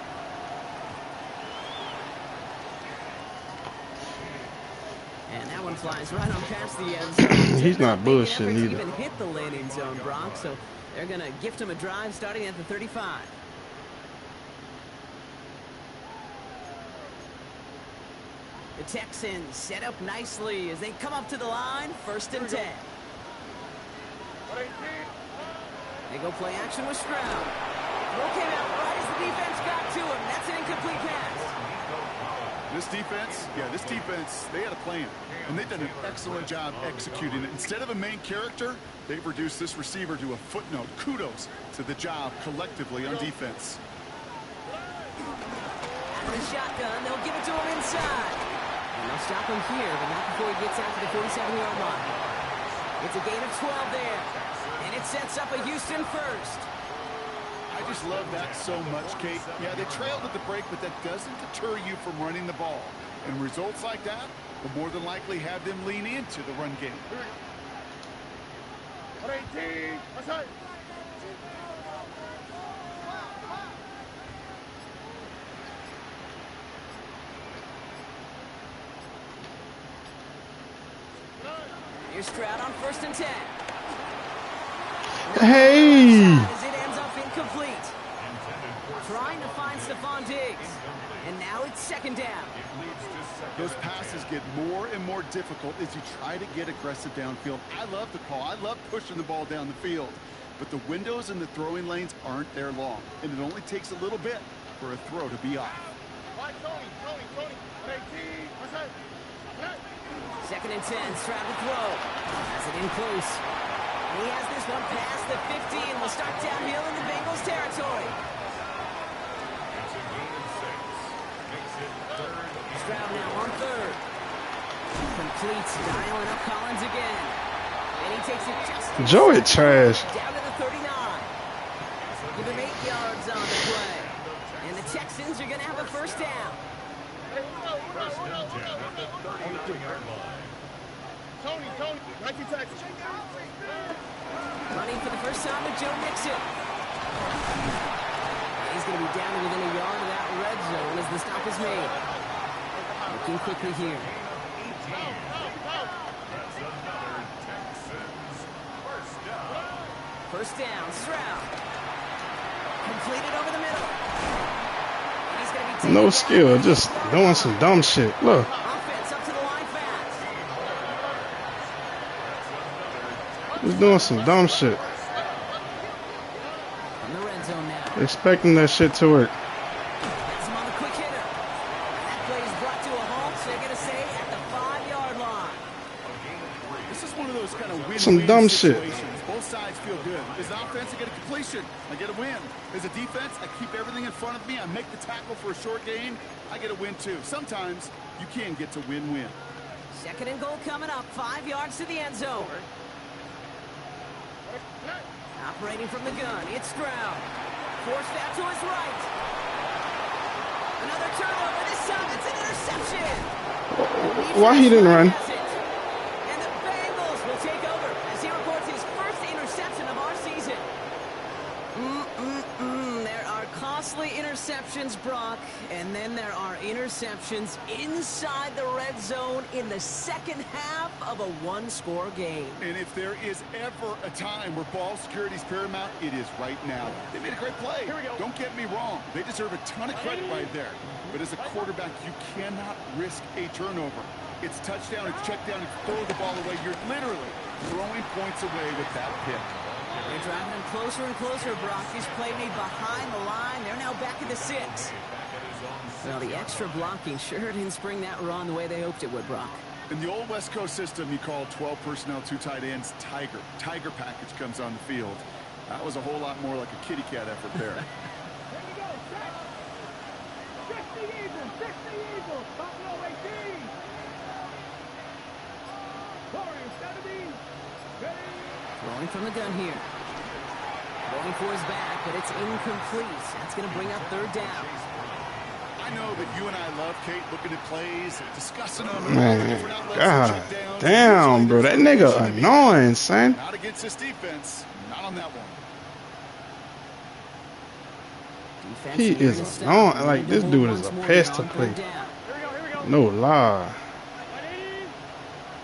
And that one flies right on past the end zone. He's not bullshitting Even either. hit the landing zone, Brock. So they're going to gift him a drive starting at the 35. The Texans set up nicely as they come up to the line. 1st and 10. They go play action with Stroud. Throw came out right as the defense got to him. That's an incomplete pass. This defense, they had a plan, and they've done an excellent job executing it. Instead of a main character, they've reduced this receiver to a footnote. Kudos to the job collectively on defense. Out of the shotgun, they'll give it to him inside. And they'll stop him here, but not before he gets out to the 47-yard line. It's a gain of 12 there, and it sets up a Houston first. I just love that so much, Kate. Yeah, they trailed at the break, but that doesn't deter you from running the ball. And results like that will more than likely have them lean into the run game. 18. Outside. Here's Stroud on 1st and 10. Hey! As it ends up incomplete. Trying to find Stephon Diggs. And now it's 2nd down. Those passes get more and more difficult as you try to get aggressive downfield. I love the call. I love pushing the ball down the field. But the windows in the throwing lanes aren't there long. And it only takes a little bit for a throw to be off. Tony. 18. Outside. 2nd and 10. Stroud to throw. Has it in close. And he has this one past the 50 and will start downhill in the Bengals territory. Stroud now on 3rd. Completes, dialing up Collins again. And he takes it just Joey trash. down to the 39. Give him 8 yards on the play. And the Texans are going to have a 1st down. Tony. 19 Texans. Running for the first time with Joe Mixon. He's going to be down to within a yard of that red zone as the stop is made. Looking quickly here. First down, Stroud. Completed over the middle. And he's going to be No skill, just doing some dumb shit. Look. offense up to the line fast. Just doing some dumb shit. From the red zone now. Expecting that shit to work. That's him on the quick hitter. That play is brought to a halt, so they're going to say at the 5-yard line. This is one of those kind of win-win Some dumb shit. situations. Both sides feel good. As an offense, I get a completion. I get a win. As a defense, I keep everything in front of me. I make the tackle for a short gain. I get a win, too. Sometimes you can get to win-win. 2nd and goal coming up. 5 yards to the end zone. Operating from the gun, it's Stroud. Forced out to his right. Another turnover. This time it's an interception. Why he didn't run? And the Bengals will take over as he records his first interception of our season. There are cost mostly interceptions, Brock, and then there are interceptions inside the red zone in the second half of a one-score game. And if there is ever a time where ball security is paramount, it is right now. They made a great play. Here we go. Don't get me wrong. They deserve a ton of credit right there. But as a quarterback, you cannot risk a turnover. It's touchdown, it's check down, it's throw the ball away. You're literally throwing points away with that pick. They're driving them closer and closer, Brock. This play made behind the line. They're now back at the 6. Well, the extra blocking sure didn't spring that run the way they hoped it would, Brock. In the old West Coast system, you call 12 personnel, 2 tight ends, Tiger. Tiger package comes on the field. That was a whole lot more like a kitty cat effort there. Here we go. Set. 60 Eagles. 60 Eagles. Buffalo 18. Corey 70. Ready. Throwing from the gun here. Going for his back, but it's incomplete. That's going to bring up third down. I know that you and I love Kate looking at plays, discussing them. Man, God damn, bro. That nigga annoying, son. Not against this defense. Not on that one. Defense He here is to stop. annoying. Like, this Hold dude is once a more pest to on play. third down. Here we go. Here we go. No lie. 180.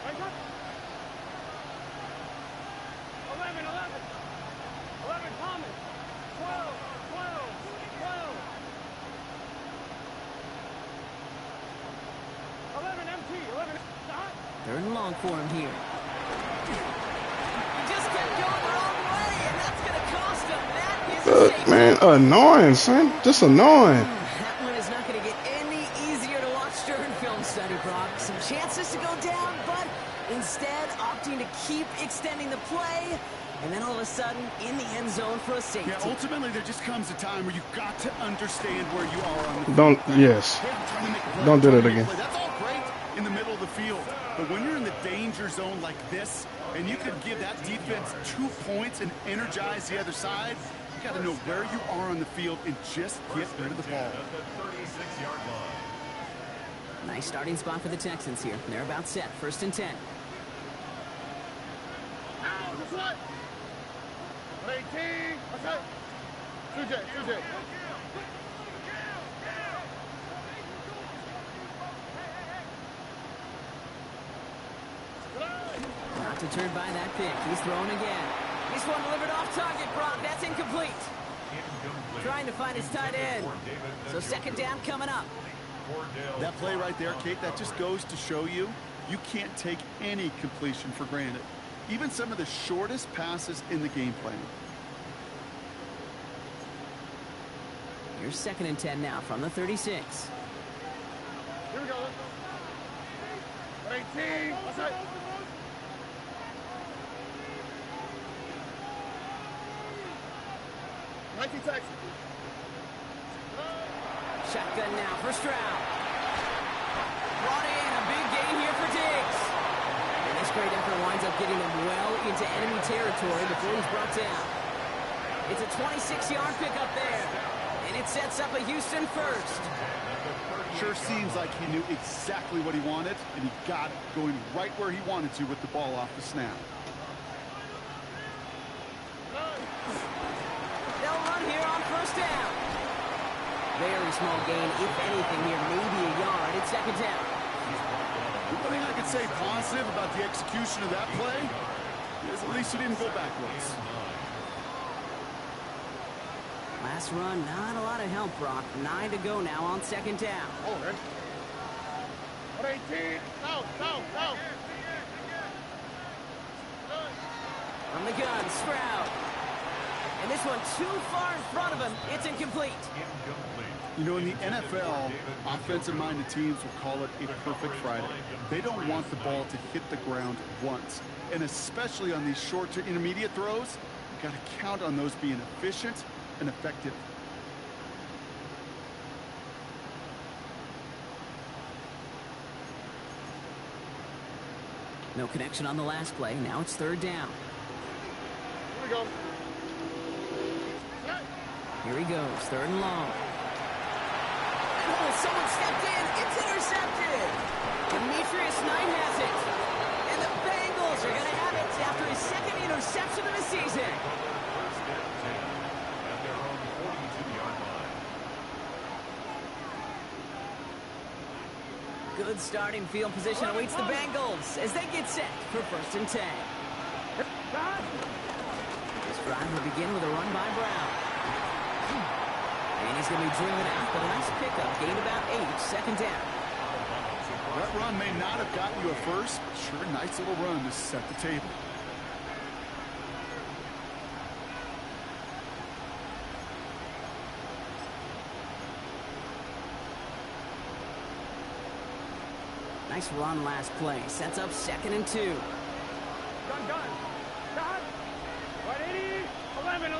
Right up. 11. 11 Thomas. 12. 11 MT. 11 stop. Third and long for him here. He just kept going the wrong way, and that's going to cost him. That is a safety. Man, annoying, son. Just annoying. That one is not going to get any easier to watch during film study, Brock. Some chances to go down, but instead opting to keep extending the play, and then all of a sudden in the end zone for a safety. Yeah, ultimately there just comes a time where you've got to understand where you are on the field. Don't, yes. Hey, I'm trying to make a play. Don't do I'm that trying to again. make a play. That's all great in the middle of the field. But when you're in the danger zone like this, and you could give that defense 2 points and energize the other side, you got to know where you are on the field and just get rid of the ball. Nice starting spot for the Texans here. They're about set. 1st and 10. Out. That's what. 18. Okay. 2J. Not deterred by that pick. He's throwing again. This one delivered off target, Brock. That's incomplete. Trying to find his tight end. So 2nd down coming up. That play right there, Kate, that just goes to show you can't take any completion for granted. Even some of the shortest passes in the game plan. Here's 2nd and 10 now from the 36. Here we go. 18. Okay. Texas. Shotgun now for Stroud. Brought in a big gain here for Diggs. And this great effort winds up getting him well into enemy territory before he's brought down. It's a 26-yard pickup there. And it sets up a Houston first. Sure seems like he knew exactly what he wanted, and he got it going right where he wanted to with the ball off the snap. They'll run here on 1st down. Very small gain, if anything here, maybe a yard. It's 2nd down. One thing I could say positive about the execution of that play is at least he didn't go backwards. Last run, not a lot of help, Brock. 9 to go now on 2nd down. Oh, man. 18. Out. From the gun, Stroud. And this one too far in front of him. It's incomplete. You know, in the NFL, offensive-minded teams will call it a perfect Friday. They don't want the ball to hit the ground once. And especially on these short to intermediate throws, you've got to count on those being efficient and effective. No connection on the last play. Now it's 3rd down. Here we go. Here he goes. 3rd and long. Oh, someone stepped in. It's intercepted. Demetrius Knight has it. And the Bengals are going to have it after his 2nd interception of the season. Good starting field position awaits the Bengals as they get set for 1st and 10. This drive will begin with a run by Brown. And he's going to be driven out, but a nice pickup. Gained about 8, 2nd down. That run may not have gotten you a first, but sure, nice little run to set the table. Nice run last play. Sets up 2nd and 2. Gun. Dot. 180. 11.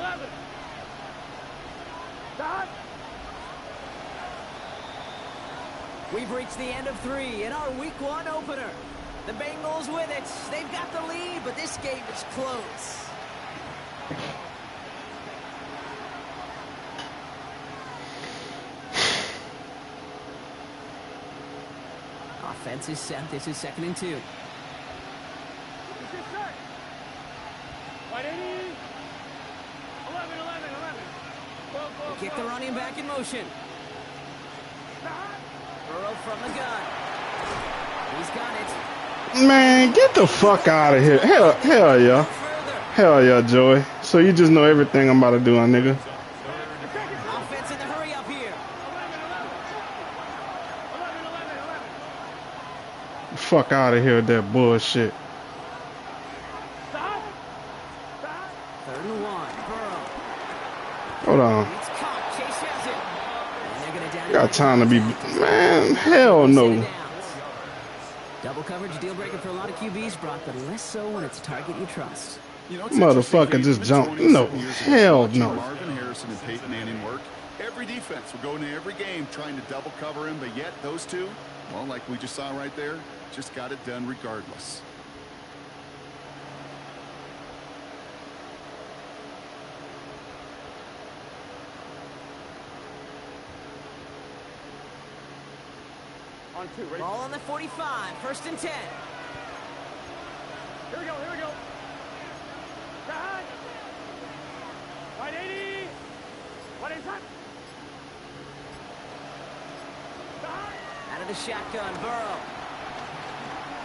Dot. We've reached the end of 3 in our week 1 opener. The Bengals with it. They've got the lead, but this game is close. Offense is set. This is 2nd and 2. This is set. 180. 11. 12. Kick the running back in motion. Dot. Burrow from the gun. He's got it. Man, get the fuck out of here. Hell yeah. Further. Hell yeah, Joey. So you just know everything I'm about to do, nigga. Offense in the hurry up here. 11. Fuck out of here with that bullshit. Dot. 3rd and 1. Burrow. Hold on. It's caught. Chase has it. And they're going to down. Got time to be. Man, hell no. Double coverage deal breaker for a lot of QBs, Brock, but less so when it's a target you trust. You know, Motherfucker just jumped. No, hell no. Marvin Harrison and Peyton Manning work. Every defense will go into every game trying to double cover him, but yet those two, well, like we just saw right there, just got it done regardless. On 2. Ready? Ball on the 45. 1st and 10. Here we go. Dot. 180. What is that? Dot. Out of the shotgun, Burrow.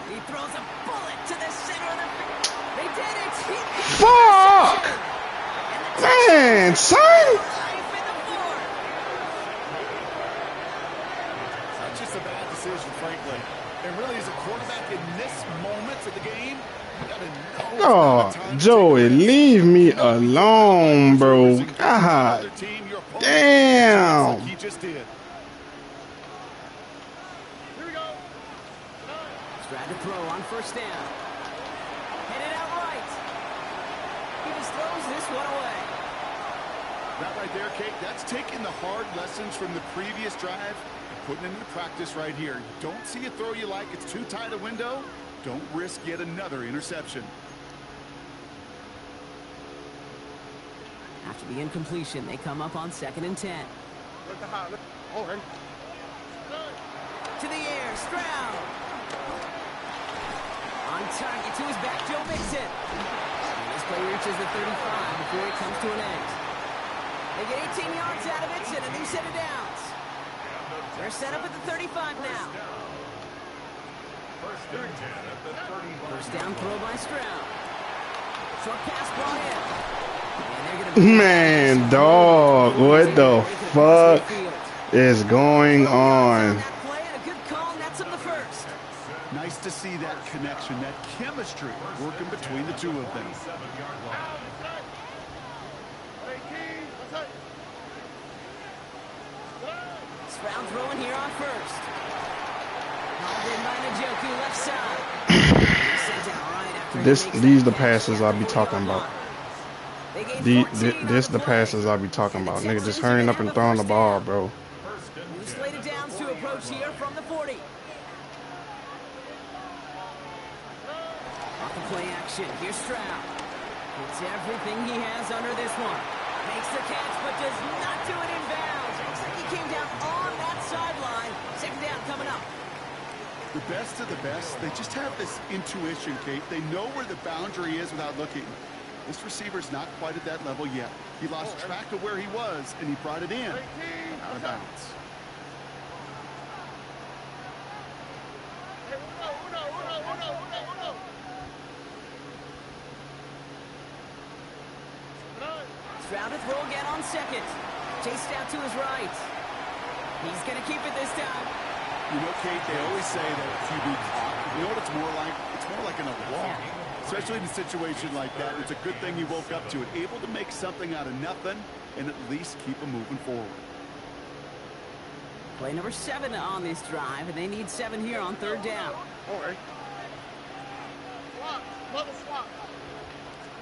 He throws a bullet to the center of the field. They did it. Fuck! Man, son! Life in the fourth. That's just a bad decision, frankly. And really, as a quarterback in this moment of the game, you gotta know. Oh, Joey, leave me alone, bro. God damn. Like he just did. Here we go. Tried to throw on 1st down. Headed out right. He just throws this one away. That right there, Kate, that's taking the hard lessons from the previous drive and putting it into practice right here. You don't see a throw you like, it's too tight a window. Don't risk yet another interception. After the incompletion, they come up on 2nd and 10. Look the high. Look. Hold him. To the air, Stroud. On target to his back, Joe Mixon. And this play reaches the 35 before it comes to an end. They get 18 yards out of it and a new set of downs. They're set up at the 35 now. 1st and 10 at the 35. 1st down throw by Stroud. Short pass brought in. Man, dog, what the fuck is going on? Nice to see that connection, that chemistry working between the two of them. Stroud throwing here on 1st. Hauled in by Njoku, left side. These the passes I'll be talking about. This the passes I'll be talking about. Nigga just hurrying up and throwing the ball, bro. New slated downs to approach here from the 40. Off the play action, here's Stroud. Puts everything he has under this one. Makes the catch, but does not do it in bounds. Looks like he came down on that sideline. 2nd down coming up. The best of the best, they just have this intuition, Kate. They know where the boundary is without looking. This receiver's not quite at that level yet. He lost track of where he was, and he brought it in. Out of bounds. Stroud to throw again on second. Chased out to his right. He's going to keep it this time. You know, Kate, they always say that QB clock. You know what it's more like? It's more like an alarm, especially in a situation like that. It's a good thing he woke up to it, able to make something out of nothing and at least keep him moving forward. Play number 7 on this drive, and they need 7 here on third down. All right. Swap. Mother swap.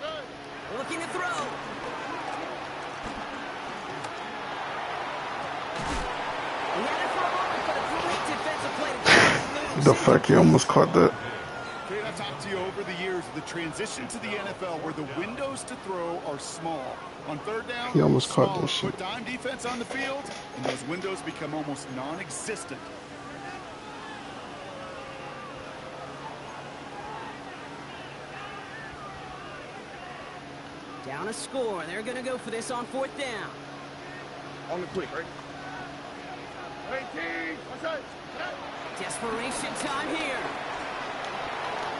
Good. Looking to throw. He had it for a moment, but a great defensive play to lose. The fuck, he almost caught that. Kate, I've talked to you over the years, the transition to the NFL where the windows to throw are small. On third down, He almost caught small. that shit. Put dime defense on the field, and those windows become almost non-existent. Down a score. They're going to go for this on fourth down. On the quick, right? 18. What's that? Desperation time here.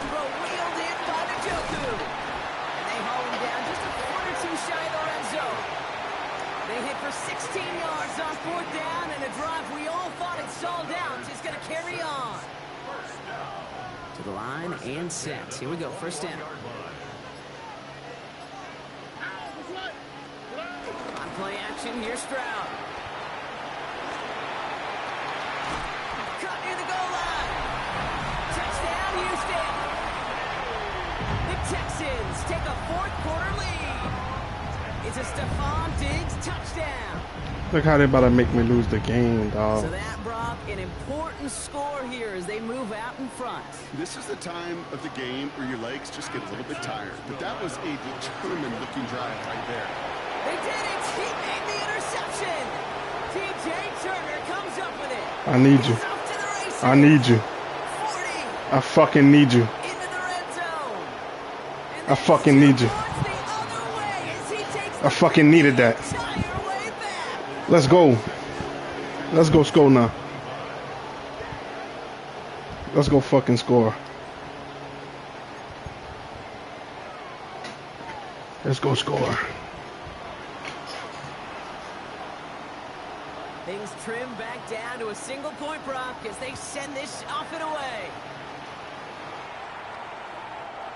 Throw wheeled in by the Joku. And they haul him down just a foot or two shy of the red zone. They hit for 16 yards on fourth down, and a drive we all thought had stalled out is going to carry on. To the line and set. Here we go, first down. On play action, here's Stroud. Cut near the goal line. Touchdown, Houston. The Texans take a fourth quarter lead. It's a Stephon Diggs touchdown. Look how they about to make me lose the game, dog. So that, Brock, an important score here as they move out in front. This is the time of the game where your legs just get a little bit tired. But that was a determined-looking drive right there. They did it! He made the interception! T.J. Turner comes up with it. I need you. He's off to the races. I need you. 40 I fucking need you. into the red zone. And I fucking need you. the other way as he takes I fucking needed that. the entire way back. Let's go. Let's go score now. Let's go fucking score. Let's go score. Things trim back down to a single point, Brock, as they send this off and away.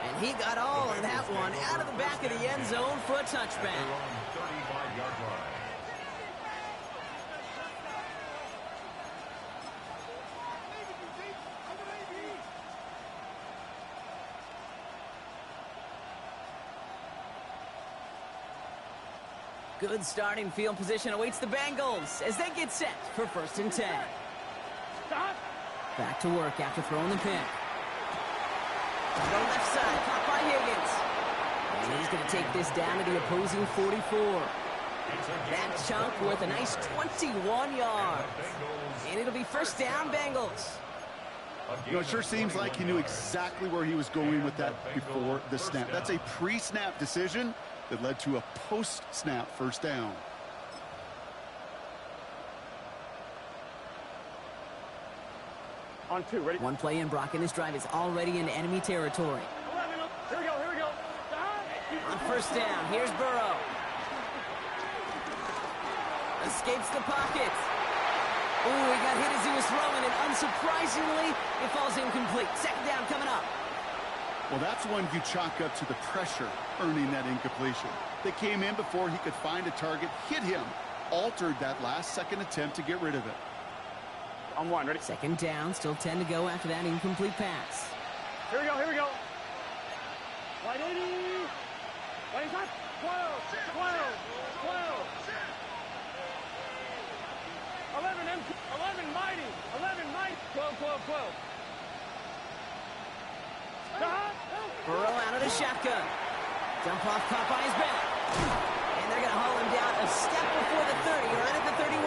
And he got all of that one out of the back of the end zone for a touchback. 35-yard line. Good starting field position awaits the Bengals as they get set for 1st and 10. Back to work after throwing the pick. To the left side, caught by Higgins. And he's going to take this down to the opposing 44. That chunk worth a nice 21 yards. And it'll be first down, Bengals. You know, it sure seems like he knew exactly where he was going with that before the snap. That's a pre-snap decision that led to a post-snap first down. On 2, ready? One play in, Brock, and this drive is already in enemy territory. 11. Here we go, here we go. On first down, here's Burrow. Escapes the pocket. Ooh, he got hit as he was throwing, and unsurprisingly, it falls incomplete. Second down coming up. Well, that's one you chalk up to the pressure earning that incompletion. They came in before he could find a target, hit him, altered that last-second attempt to get rid of it. On 1, ready? Second down, still 10 to go after that incomplete pass. Here we go, here we go. 180. What is that? 12, 12, 12. 11 mighty, 11 mighty. 12, 12, 12. Burrow out of the shotgun. Jump off, caught by his back. And they're going to haul him down a step before the 30, right at the 31.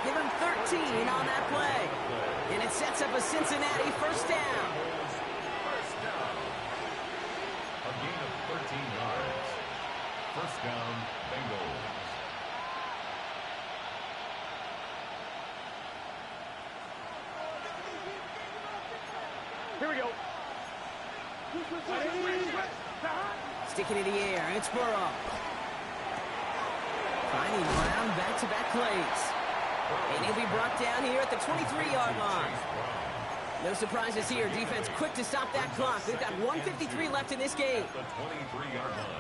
Give him 13 on that play. And it sets up a Cincinnati first down. First down. A gain of 13 yards. First down, Bengals. Here we go. Sticking in the air, it's Burrow. Cleveland Brown back-to-back plays. And he'll be brought down here at the 23-yard line. No surprises here. Defense quick to stop that clock. We've got 1:53 left in this game.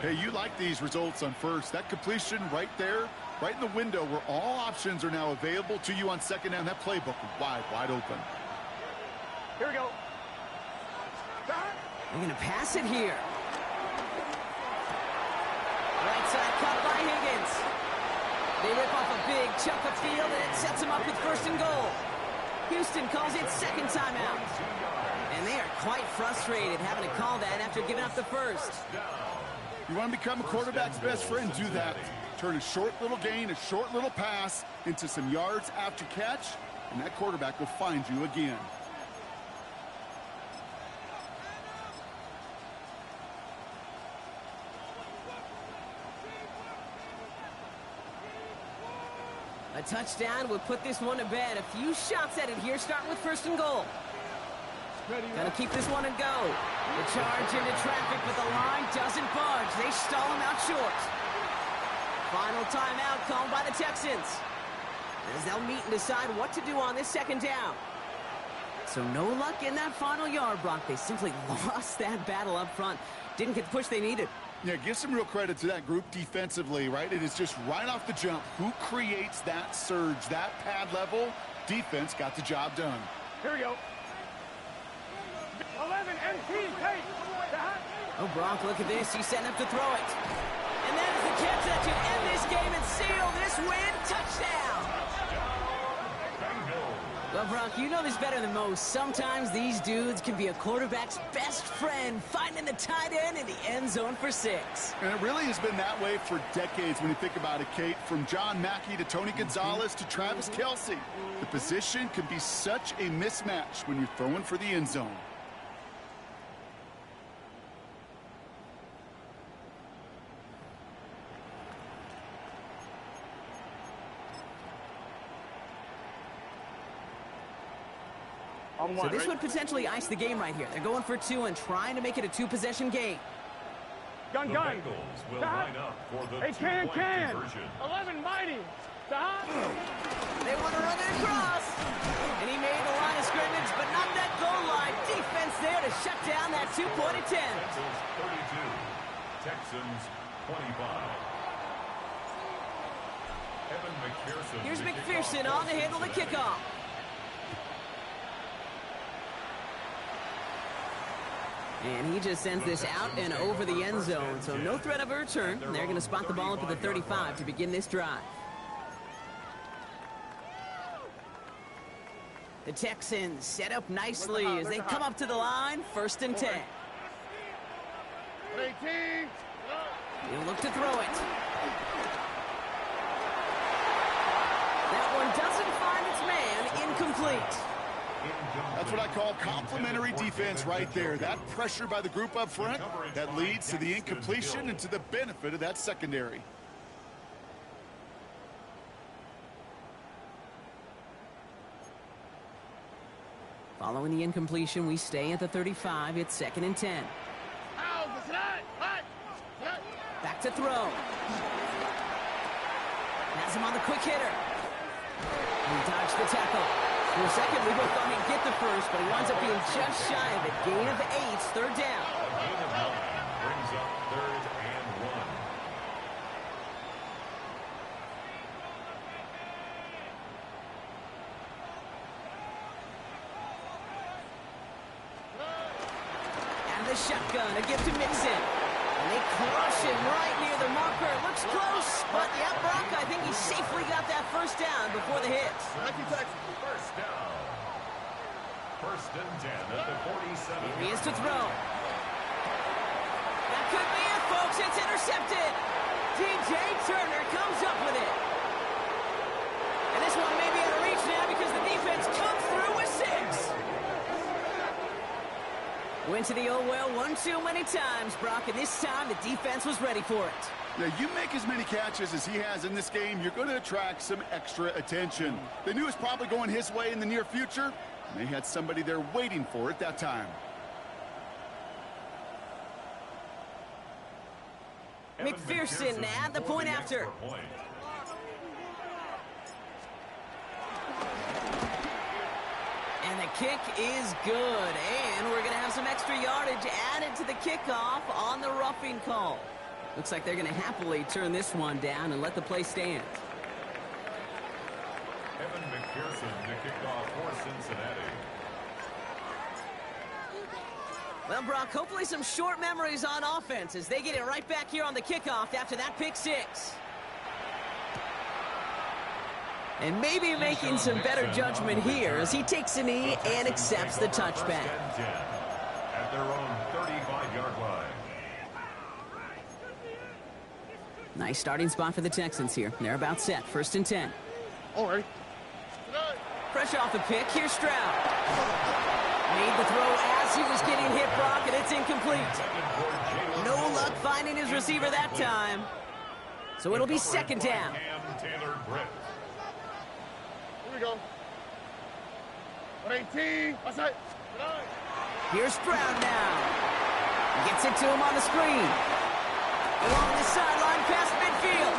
Hey, you like these results on first. That completion right there, right in the window where all options are now available to you on second down. That playbook wide open. Here we go. They're going to pass it here. Right side cut by Higgins. They rip off a big chunk of field, and it sets them up with 1st and goal. Houston calls it second timeout. And they are quite frustrated having to call that after giving up the first. You want to become a quarterback's best friend? Do that. Turn a short little gain, a short little pass into some yards after catch, and that quarterback will find you again. A touchdown would put this one to bed. A few shots at it here, starting with 1st and goal. Gonna keep this one and go. The charge into traffic, but the line doesn't budge. They stall him out short. Final timeout called by the Texans, as they'll meet and decide what to do on this second down. So no luck in that final yard, Brock. They simply lost that battle up front. Didn't get the push they needed. Yeah, give some real credit to that group defensively, right? It is just right off the jump. Who creates that surge, that pad level? Defense got the job done. Here we go. 11 NT, hey! Oh, Brock, look at this. He's setting up to throw it. And that is the catch that should end this game and seal this win. Touchdown! Well, Brock, you know this better than most. Sometimes these dudes can be a quarterback's best friend, finding the tight end in the end zone for 6. And it really has been that way for decades when you think about it, Kate. From John Mackey to Tony Gonzalez to Travis Kelce. The position can be such a mismatch when you're throwing for the end zone. So this would potentially ice the game right here. They're going for 2 and trying to make it a 2-possession game. Gun. The Bengals will line up for the Hey, can. conversion. 11 mighty. They want to run it across. And he made the line of scrimmage, but not that goal line. Defense there to shut down that 2-point attempt. Bengals 32, Texans 25. Evan McPherson. Here's McPherson on to handle the kickoff. And he just sends this out and over the end zone, so no threat of a return. They're going to spot the ball up at the 35 to begin this drive. The Texans set up nicely as they come up to the line, 1st and 10. 18. He'll look to throw it. That one doesn't find its man, incomplete. That's what I call complimentary defense right there. That pressure by the group up front, that leads to the incompletion and to the benefit of that secondary. Following the incompletion, we stay at the 35. It's 2nd and 10. Back to throw. Has him on the quick hitter. He dodged the tackle. For a second, we both thought he'd get the first, but he winds up being just shy of it. Gain of 8, 3rd down. A gain of 9 brings up 3rd and 1. And the shotgun, a gift to Mixon. And they crush him right near the marker. Looks close, but yeah, Brock, I think he safely got that 1st down before the hit. First down. 1st and 10 at the 47. Here he is to throw. That could be it, folks. It's intercepted. DJ Turner comes up with it. And this one may be out of reach now because the defense comes through with 6. Went to the old well one too many times, Brock, and this time the defense was ready for it. Now, you make as many catches as he has in this game, you're going to attract some extra attention. They knew it was probably going his way in the near future, and they had somebody there waiting for it that time. McPherson at the point after. kick is good, and we're going to have some extra yardage added to the kickoff on the roughing call. Looks like they're going to happily turn this one down and let the play stand. Evan McPherson to kick off for Cincinnati. Well, Brock, hopefully some short memories on offense as they get it right back here on the kickoff after that pick six. And maybe making some better judgment here as he takes a knee and accepts the touchback. At their own 35-yard line. Nice starting spot for the Texans here. They're about set. 1st and 10. All right. Fresh off the pick, here's Stroud. Made the throw as he was getting hit, Brock, and it's incomplete. No luck finding his receiver that time. So it'll be 2nd down. Here we go. 118. What's that? Here's Stroud now. Gets it to him on the screen. Along the sideline past midfield.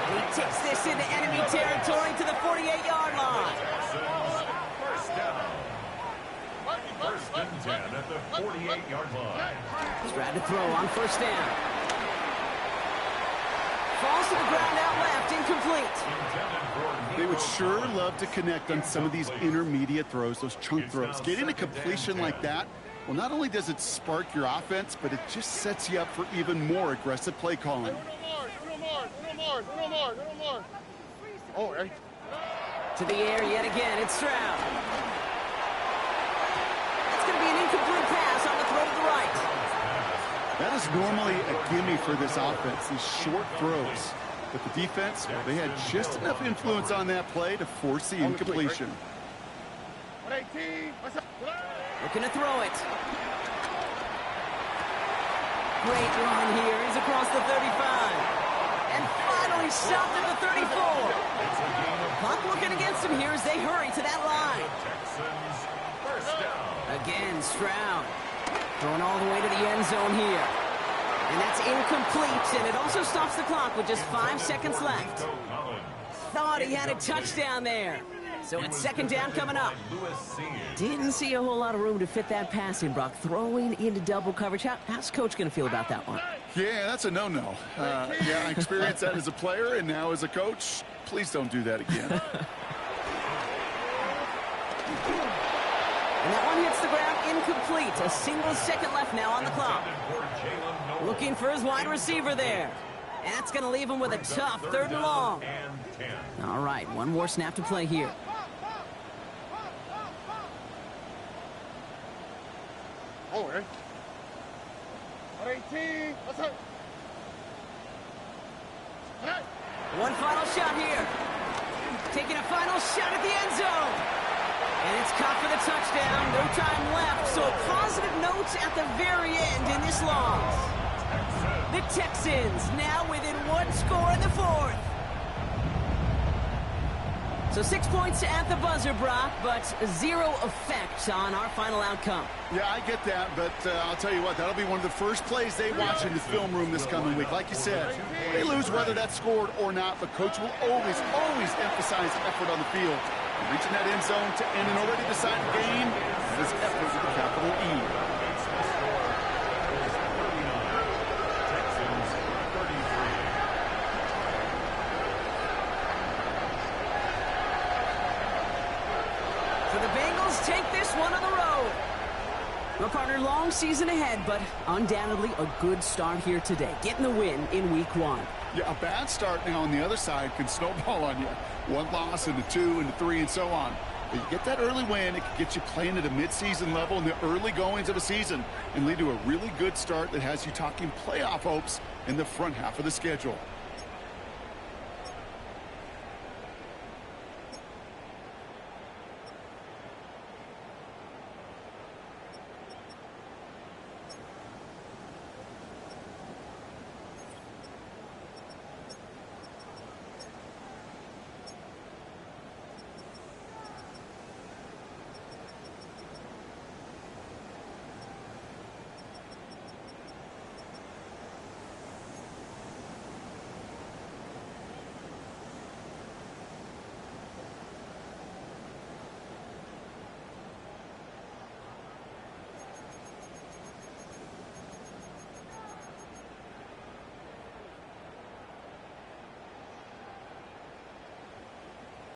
He takes this into enemy territory to the 48-yard line. First down. 1st and 10 at the 48-yard line. Stroud to throw on 1st down. Falls to the ground out left, incomplete. They would sure love to connect on some of these intermediate throws, those chunk throws. Getting a completion like that, well, not only does it spark your offense, but it just sets you up for even more aggressive play calling. Oh, right. To the air yet again, it's Stroud. It's going to be an incomplete pass on the throw to the right. That is normally a gimme for this offense, these short throws. But the defense, well, they had just enough influence on that play to force the incompletion. 118. What's up? Looking to throw it. Great run here. He's across the 35. And finally stopped at the 34. Clock looking against him here as they hurry to that line. Texans, 1st down. Again, Stroud. Throwing all the way to the end zone here. And that's incomplete, and it also stops the clock with just 5 seconds left. Thought he had a touchdown there. So it's 2nd down coming up. Didn't see a whole lot of room to fit that pass in, Brock. Throwing into double coverage. How's Coach going to feel about that one? Yeah, that's a no-no. Yeah, I experienced that as a player, and now as a coach, please don't do that again. And that one hits the ground incomplete. A single second left now on the clock. Looking for his wide receiver there. And that's going to leave him with a tough 3rd and long. All right, one more snap to play here. Oh, right. 118. What's up? One final shot here. Taking a final shot at the end zone. And it's caught for the touchdown. No time left. So a positive note at the very end in this loss. The Texans now within 1 score in the 4th. So 6 points at the buzzer, Brock, but 0 effect on our final outcome. Yeah, I get that, but I'll tell you what, that'll be one of the first plays they watch in the film room this coming week. Like you said, they lose whether that's scored or not, but Coach will always emphasize effort on the field. Reaching that end zone to end an already decided game, that is effort with a capital E. So the Bengals take this one on the road. Well, partner, long season ahead, but undoubtedly a good start here today. Getting the win in week 1. Yeah, a bad start now on the other side can snowball on you. 1 loss into 2 into 3 and so on. But you get that early win, it can get you playing at a midseason level in the early goings of a season and lead to a really good start that has you talking playoff hopes in the front half of the schedule.